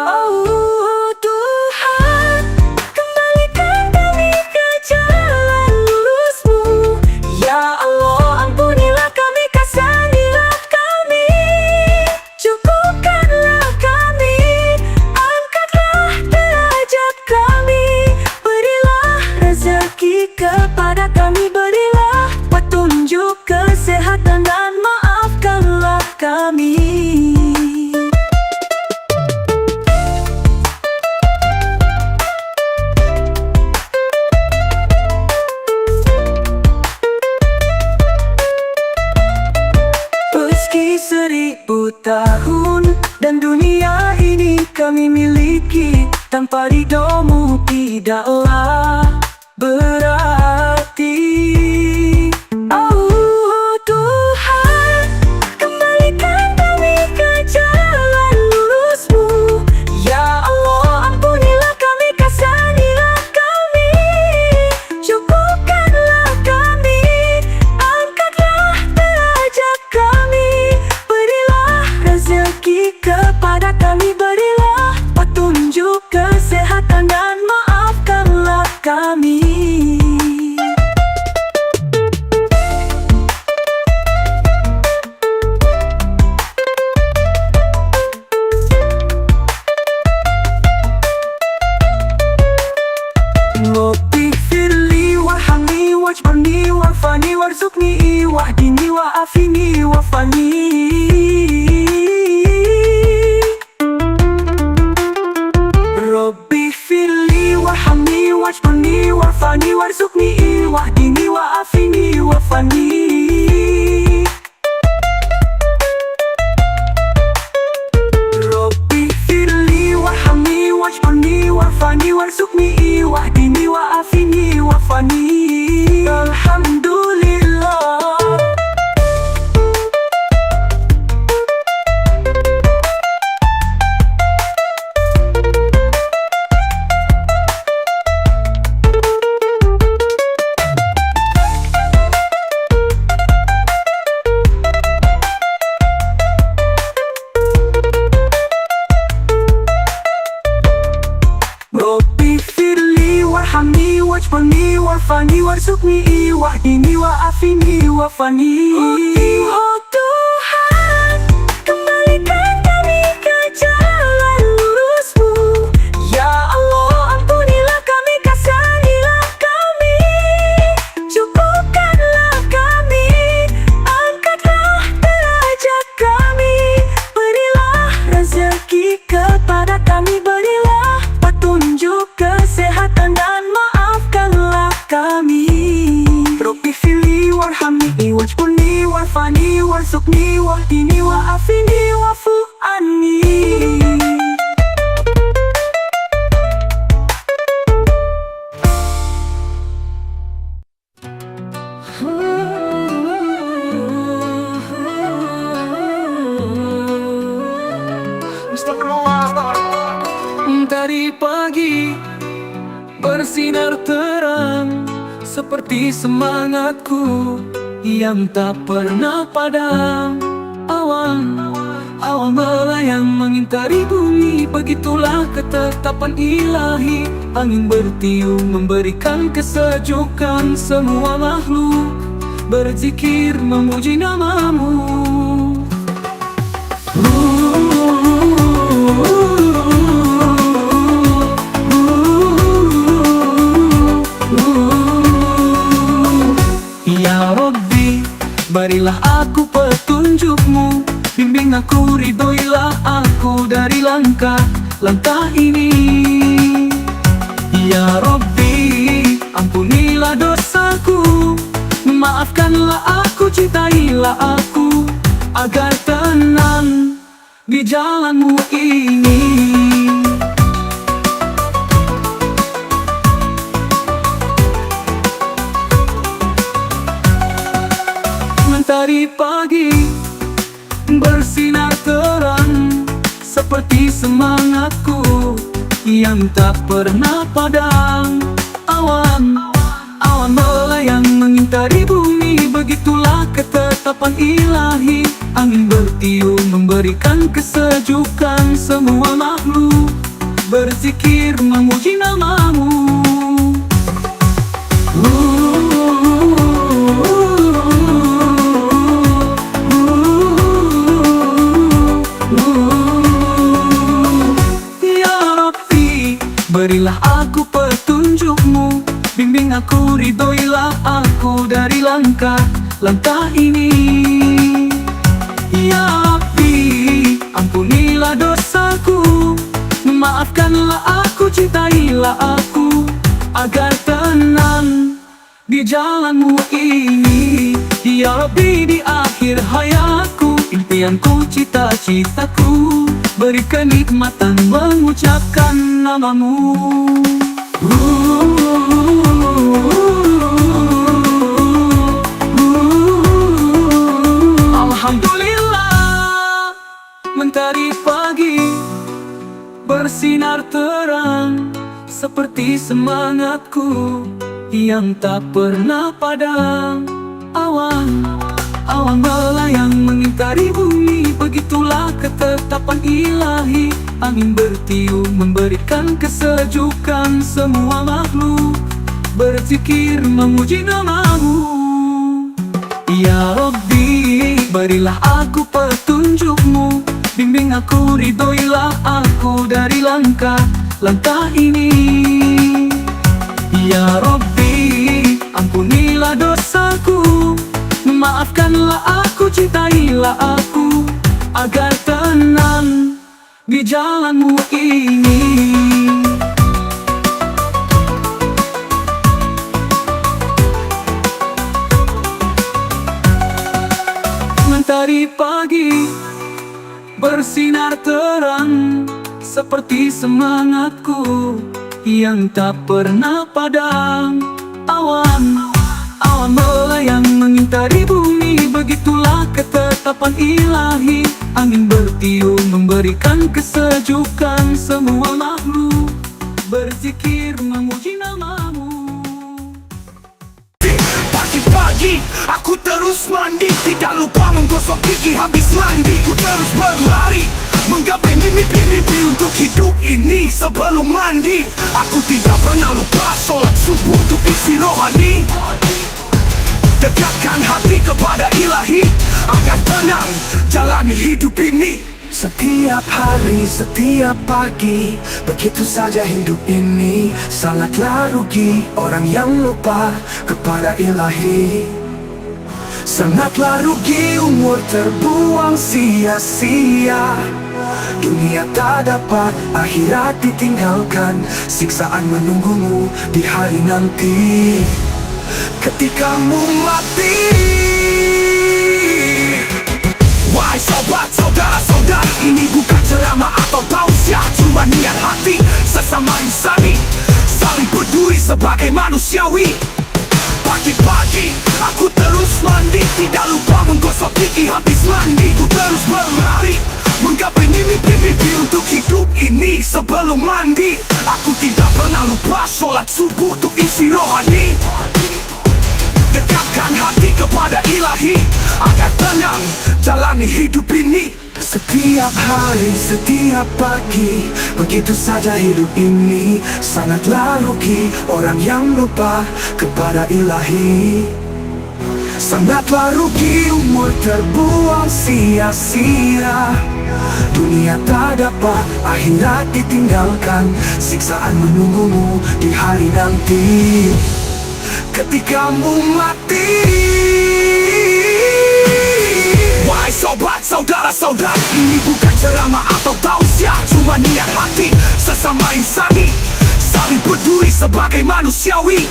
Oh Tuhan, kembalikan kami ke jalan lurus-Mu. Ya Allah, ampunilah kami, kasihanilah kami, cukupkanlah kami, angkatlah derajat kami, berilah rezeki kepada kami, berilah petunjuk, kesehatan, dan maafkanlah kami. Meski 1000 tahun dan dunia ini kami miliki, tanpa ridho-Mu tidaklah berarti. Oh Tuhan, kembalikan kami ke jalan lurus-Mu. Ya Allah, ampunilah kami, kasihanilah kami, cukupkanlah kami, angkatlah derajat kami, berilah rezeki kepada kami, berilah petunjuk, kesehatan, dan maafkanlah kami. Rabbi firli warhamni wajburni warfani warzuqni wahdini wa'afini wafani. Rabbi firli warhamni wajburni warfani warzuqni wahdini wa'afini wafani. Rabbi firli warhamni wajburni warfani warzuqni wahdini wa'afini wafani. Alhamdulillah. Rabbi firli warhamni wajburni warfani warzuqni wahdini wa'afini wafani. Oh Tuhan, kembalikan kami ke jalan lurus-Mu. Ya Allah, ampunilah kami, kasihanilah kami, cukupkanlah kami, angkatlah derajat kami, berilah rezeki kepada kami, berilah petunjuk, kesehatan, dan maafkanlah kami. Rabbi firli warhamni wajburni warfani warzuqni wahdini wa'afini wa'fu anni. Dari pagi bersinar terang seperti semangatku yang tak pernah padam. Awan melayang mengintari bumi, begitulah ketetapan ilahi. Angin bertiup memberikan kesejukan, semua makhluk berzikir memuji nama-Mu. Ya Rabbi, berilah aku petunjuk-Mu, bimbing aku, ridhoilah aku dari langkah ini. Ya Rabbi, ampunilah dosaku, maafkanlah aku, cintailah aku, agar tenang di jalan-Mu ini. semangatku yang tak pernah padam. Awan melayang mengintari bumi, begitulah ketetapan ilahi. Angin bertiup memberikan kesejukan, semua makhluk berzikir memuji namamu. Ya Rabbi, berilah aku petunjukmu, bimbing aku, ridhoilah aku dari langkah ini. Ya Rabbi, ampunilah dosaku, maafkanlah aku, cintailah aku, agar tenang di jalanmu ini. Ya Rabbi, di akhir hayatku, impianku, cita-citaku, beri kenikmatan mengucapkan namamu. Alhamdulillah, mentari pagi bersinar terang, seperti semangatku yang tak pernah padam. Awan melayang mengintari bumi, begitulah ketetapan ilahi. Angin bertiup memberikan kesejukan, semua makhluk berzikir memuji namamu. Ya Rabbi, berilah aku petunjukmu, bimbing aku, ridhoilah aku dari langkah ini. Ya Rabbi, ampunilah dosaku, maafkanlah aku, cintailah aku, agar tenang di jalanmu ini. Mentari pagi bersinar terang, seperti semangatku yang tak pernah padam. Awan melayang mengintari bumi, begitulah ketetapan ilahi. Angin bertiup memberikan kesejukan, semua makhluk berzikir memuji namamu. Pagi-pagi aku terus mandi, tidak lupa menggosok gigi habis mandi. Ku terus berlari menggapai mimpi-mimpi untuk hidup ini. Sebelum mandi aku tidak pernah lupa sholat subuh untuk isi rohani. Dekatkan hati kepada ilahi, agar tenang jalani hidup ini. Setiap hari, setiap pagi, begitu saja hidup ini. Sangatlah rugi orang yang lupa kepada ilahi. Sangatlah rugi umur terbuang sia-sia. Dunia tak dapat, akhirat ditinggalkan, siksaan menunggumu di hari nanti ketikamu mati. Wahai sobat, saudara-saudara, ini bukan ceramah atau tausiah, cuma niat hati sesama insani, saling peduli sebagai manusiawi. Pagi-pagi aku terus mandi, tidak lupa menggosok gigi habis mandi. Ku terus berlari menggapai mimpi-mimpi untuk hidup ini. Sebelum mandi aku tidak pernah lupa sholat subuh untuk isi rohani. Dekatkan hati kepada ilahi, agar tenang jalani hidup ini. Setiap hari, setiap pagi, begitu saja hidup ini. Sangatlah rugi orang yang lupa kepada ilahi. Sangatlah rugi umur terbuang sia-sia. Dunia tak dapat, akhirat ditinggalkan, siksaan menunggumu di hari nanti ketikamu mati. Wahai sobat, saudara-saudara, ini bukan ceramah atau tausiah, cuma niat hati sesama insani, saling peduli sebagai manusiawi.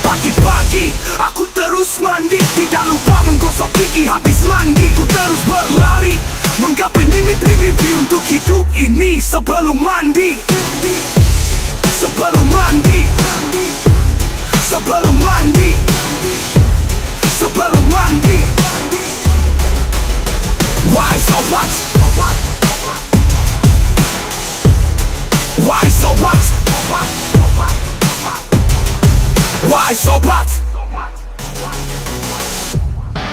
Pagi-pagi aku terus mandi, tidak lupa menggosok gigi habis mandi. Ku terus berlari menggapai mimpi-mimpi untuk hidup ini. Sebelum mandi, sebelum mandi, sebelum mandi, sebelum mandi. Wahai sobat, Wahai sobat,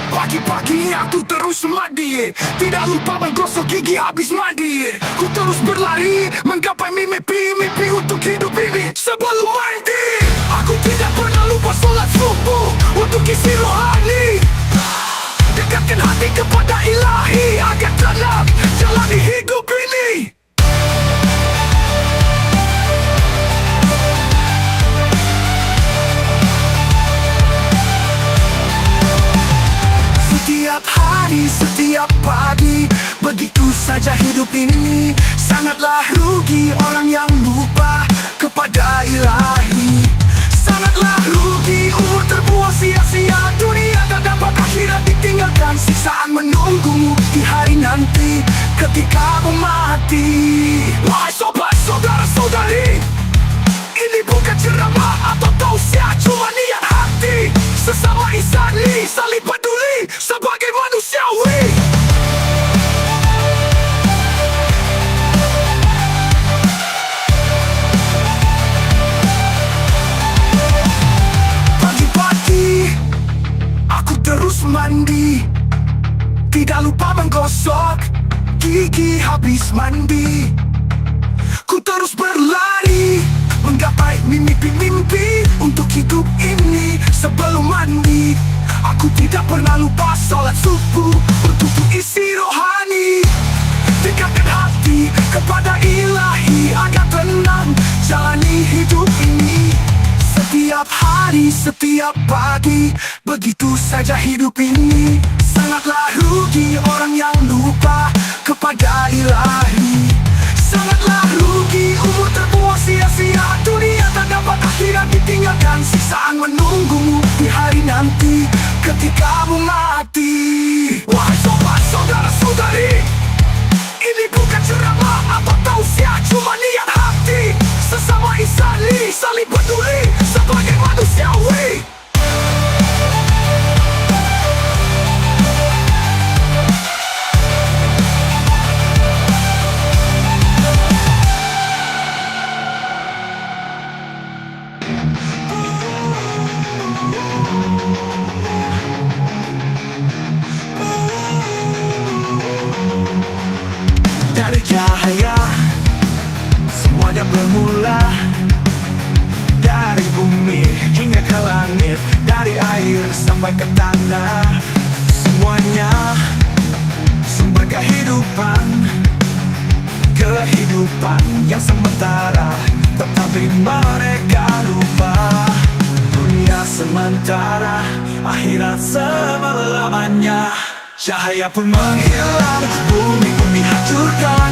pagi-pagi aku terus mandi, tidak lupa menggosok gigi habis mandi. Ku terus berlari menggapai mimpi-mimpi untuk hidup ini. Sebelum mandi, aku tidak pernah lupa sholat subuh untuk isi rohani. Dekatkan hati kepada ilahi agar tenang jalani hidup ini. Setiap hari, setiap pagi, begitu saja hidup ini. Sangatlah rugi orang yang lupa kepada ilahi. Sangatlah rugi umur terbuang sia-sia. Dunia tak dapat akhirat ditinggalkan. Siksaan menunggumu di hari nanti ketika kamu mati. Wahai sobat, saudara-saudari, ini bukan ceramah atau tausiah, cuma niat hati. Sesama insani saling peduli sebagai manusiawi. Pagi-pagi aku terus mandi, tidak lupa menggosok gigi habis mandi. Ku terus berlari menggapai mimpi-mimpi untuk hidup ini. Sebelum mandi, aku tidak pernah lupa sholat subuh untuk isi rohani. Dekatkan hati kepada ilahi agar tenang jalani hidup ini. Setiap hari, setiap pagi, begitu saja hidup ini. Sangatlah rugi orang yang lupa kepada ilahi. Sangatlah rugi umur terbuang sia-sia. Dunia tak dapat akhirat ditinggalkan. Siksaan menunggumu di hari nanti ketika kamu mati. Wahai sobat, saudara-saudari, ini bukan ceramah atau tausiah, cuma niat hati. Sesama insani saling peduli sebagai manusiawi. Dari cahaya semuanya bermula, dari bumi hingga ke langit, dari air sampai ke tanah. Semuanya sumber kehidupan, kehidupan yang sementara, tetapi mereka lupa dunia sementara, akhirat selama-lamanya. Cahaya pun menghilang, bumi pun dihancurkan.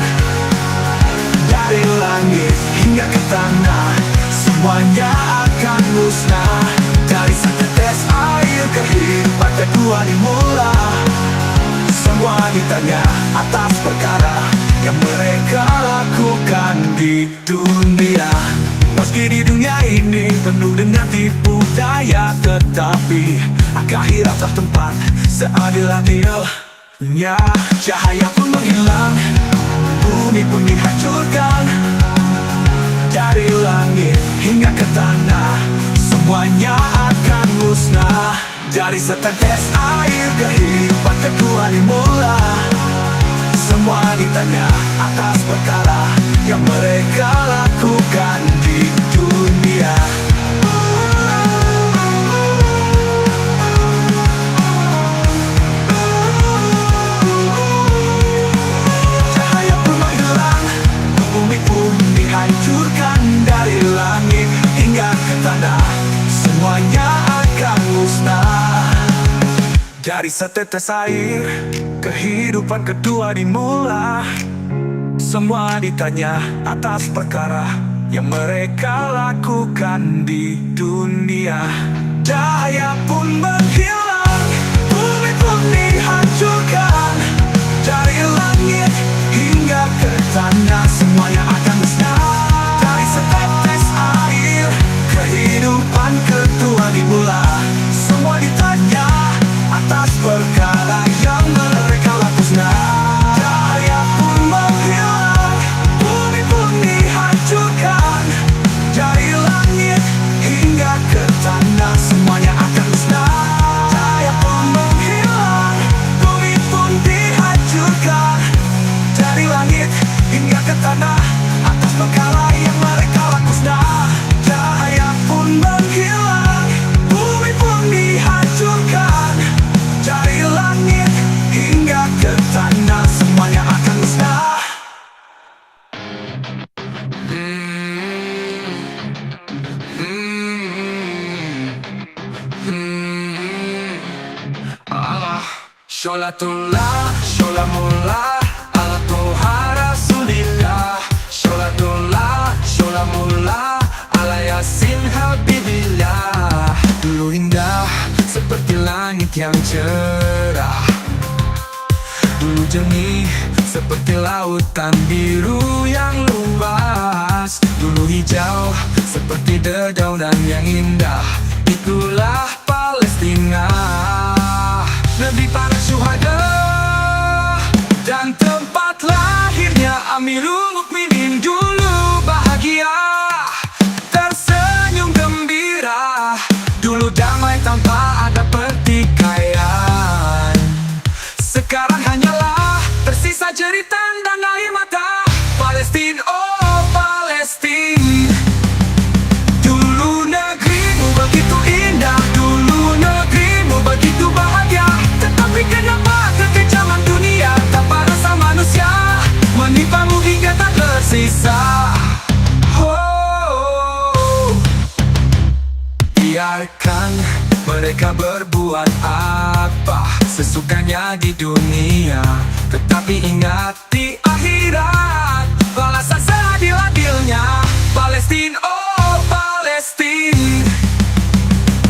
Dari langit hingga ke tanah, semuanya akan musnah. Dari setetes air kehidupan kedua dimula. Semua ditanya atas perkara yang mereka lakukan di dunia. Meski di dunia ini penuh dengan tipu daya, tetapi akhiratlah tempat seadil-adilnya. Cahaya pun menghilang, bumi pun dihancurkan. Dari langit hingga ke tanah, semuanya akan musnah. Dari setetes air kehidupan kedua dimula. Semua ditanya atas perkara yang mereka lakukan di dunia. Cahaya pun menghilang, bumi pun dihancurkan. Dari langit hingga ke tanah, semuanya akan musnah. Dari setetes air kehidupan kedua dimula. Semua ditanya atas perkara yang mereka lakukan di dunia. Cahaya pun menghilang, bumi pun dihancurkan. Dari langit hingga ke tanah, semuanya akan musnah. Dari setetes air kehidupan kedua dimula. Semua ditanya atas perkara yang mereka lakukan. Cahaya pun menghilang, bumi pun dihancurkan. Dari langit hingga ke tanah, Sholatullah, sholamullah, ala Tuha Rasulillah. Sholatullah, sholamullah, ala Yasin Habibillah. Dulu indah seperti langit yang cerah, dulu jernih seperti lautan biru yang luas, dulu hijau seperti dedaunan yang indah. Itulah Palestina, negeri para syuhada dan tempat lahirnya Amirul Mukminin. Dulu bahagia, tersenyum gembira, dulu damai tanpa ada pertikaian. Sekarang hanyalah tersisa jeritan dan air mata. Palestina, oh Palestina. Dulu negerimu begitu indah, dulu negerimu begitu bahagia. Tetapi kenapa kekejaman dunia tanpa rasa manusia menimpamu hingga tak tersisa? Oh, biarkan mereka berbuat apa sesukanya di dunia, tetapi ingat di akhirat balasan seadil-adilnya. Palestina, oh Palestina.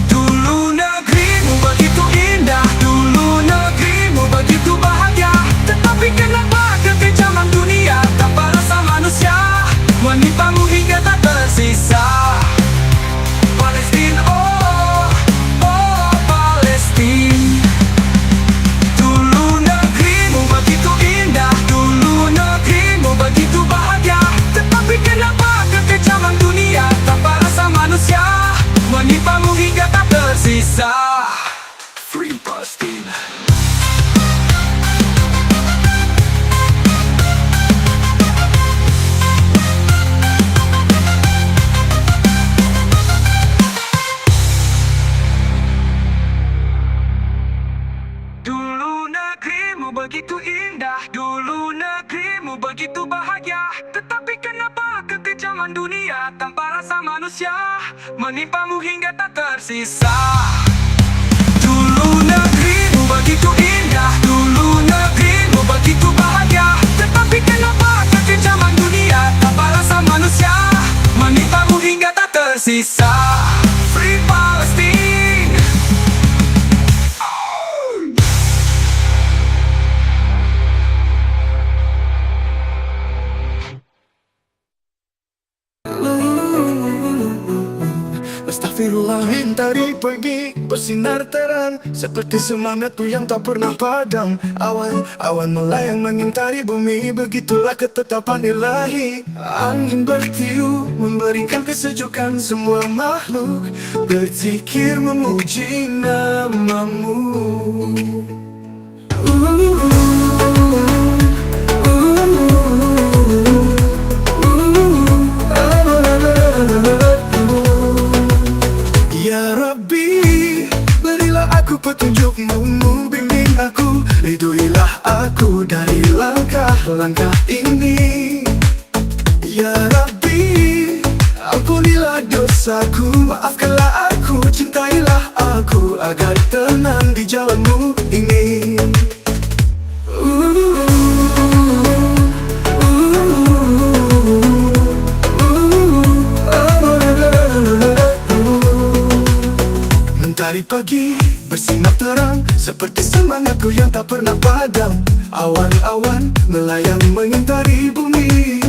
Dulu negerimu begitu indah, dulu negerimu begitu bahagia. Tetapi kenapa kekejaman dunia tanpa rasa manusia menimpamu hingga tak tersisa? Palestina, oh, oh Palestina. Dulu negerimu begitu indah, dulu negerimu begitu bahagia. Tetapi kenapa kekejaman dunia tanpa rasa manusia menimpamu hingga tak tersisa? Free Palestina. Dulu negerimu begitu indah, dulu negerimu begitu bahagia. Tetapi kenapa kekejaman dunia tanpa rasa manusia menimpamu hingga tak tersisa? Dulu negerimu begitu indah, dulu negerimu begitu bahagia. Tetapi kenapa kekejaman dunia tanpa rasa manusia menimpamu hingga tak tersisa? Free Palestine. Astagfirullah, mentari pagi bersinar terang seperti semangatku yang tak pernah padam. Awan melayang mengintari bumi, begitulah ketetapan ilahi. Angin bertiup memberikan kesejukan, semua makhluk berzikir memuji namamu. Ya Rabbi, berilah aku petunjukmu, bimbing aku, ridhoilah aku dari langkah-langkah ini. Ya Rabbi, ampunilah dosaku, maafkanlah aku, cintailah aku, agar tenang di jalanmu ini. Mentari pagi bersinar terang seperti semangatku yang tak pernah padam. Awan-awan melayang mengintari bumi,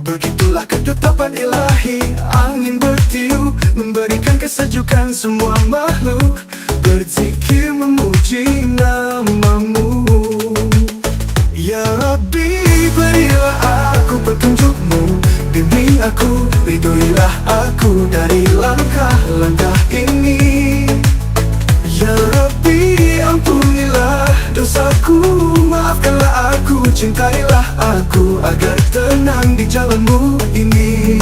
begitulah ketetapan ilahi. Angin bertiup memberikan kesejukan, semua makhluk berzikir memuji namamu. Ya Rabbi, berilah aku petunjukmu, bimbing aku, ridhoilah aku dari langkah-langkah ini. Ya Rabbi, ampunilah dosaku, maafkanlah aku, cintailah aku, agar tenang di jalanmu ini.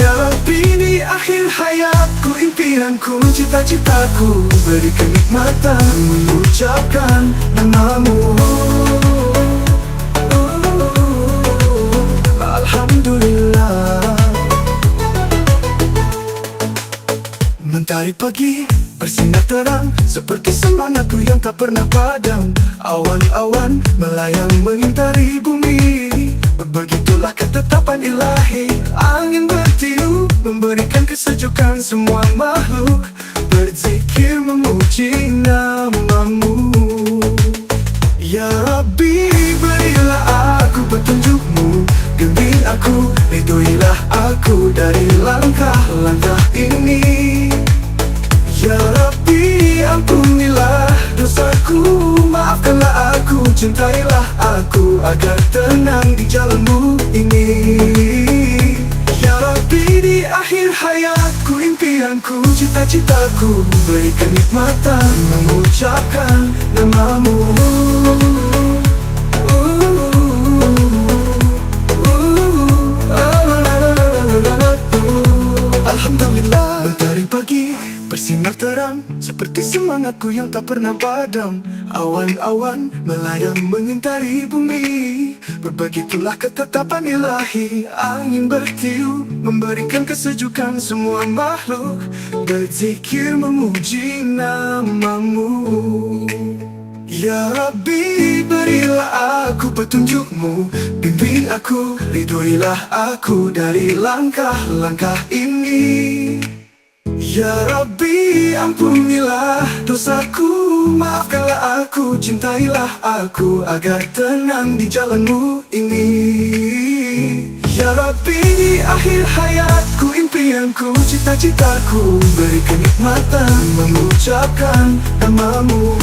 Ya Rabbi, di akhir hayatku, impianku, cita-citaku, beri kenikmatan mengucapkan namamu. Alhamdulillah. Mentari pagi bersinar terang seperti semangatku yang tak pernah padam. Awan-awan melayang mengintari bumi, begitulah ketetapan ilahi. Angin bertiup memberikan kesejukan, semua makhluk berzikir memuji namamu. Ya Rabbi, berilah aku petunjukmu, bimbing aku, ridhoilah aku dari langkah-langkah ini. Ya Rabbi, ampunilah dosaku, maafkanlah aku, cintailah aku agar tenang di jalanmu ini. Ya Rabbi, di akhir hayatku, impianku, cita-citaku, beri kenikmatan mengucapkan namamu. Alhamdulillah, mentari pagi bersinar terang seperti semangatku yang tak pernah padam. Awan-awan melayang mengintari bumi, berbegitulah ketetapan ilahi. Angin bertiup memberikan kesejukan, semua makhluk berzikir memuji namamu. Ya Rabbi, berilah aku petunjukmu, bimbing aku, ridhoilah aku dari langkah-langkah ini. Ya Rabbi, ampunilah dosaku, maafkanlah aku, cintailah aku agar tenang di jalanmu ini. Ya Rabbi, di akhir hayatku, impianku, cita-citaku, beri kenikmatan mengucapkan namamu.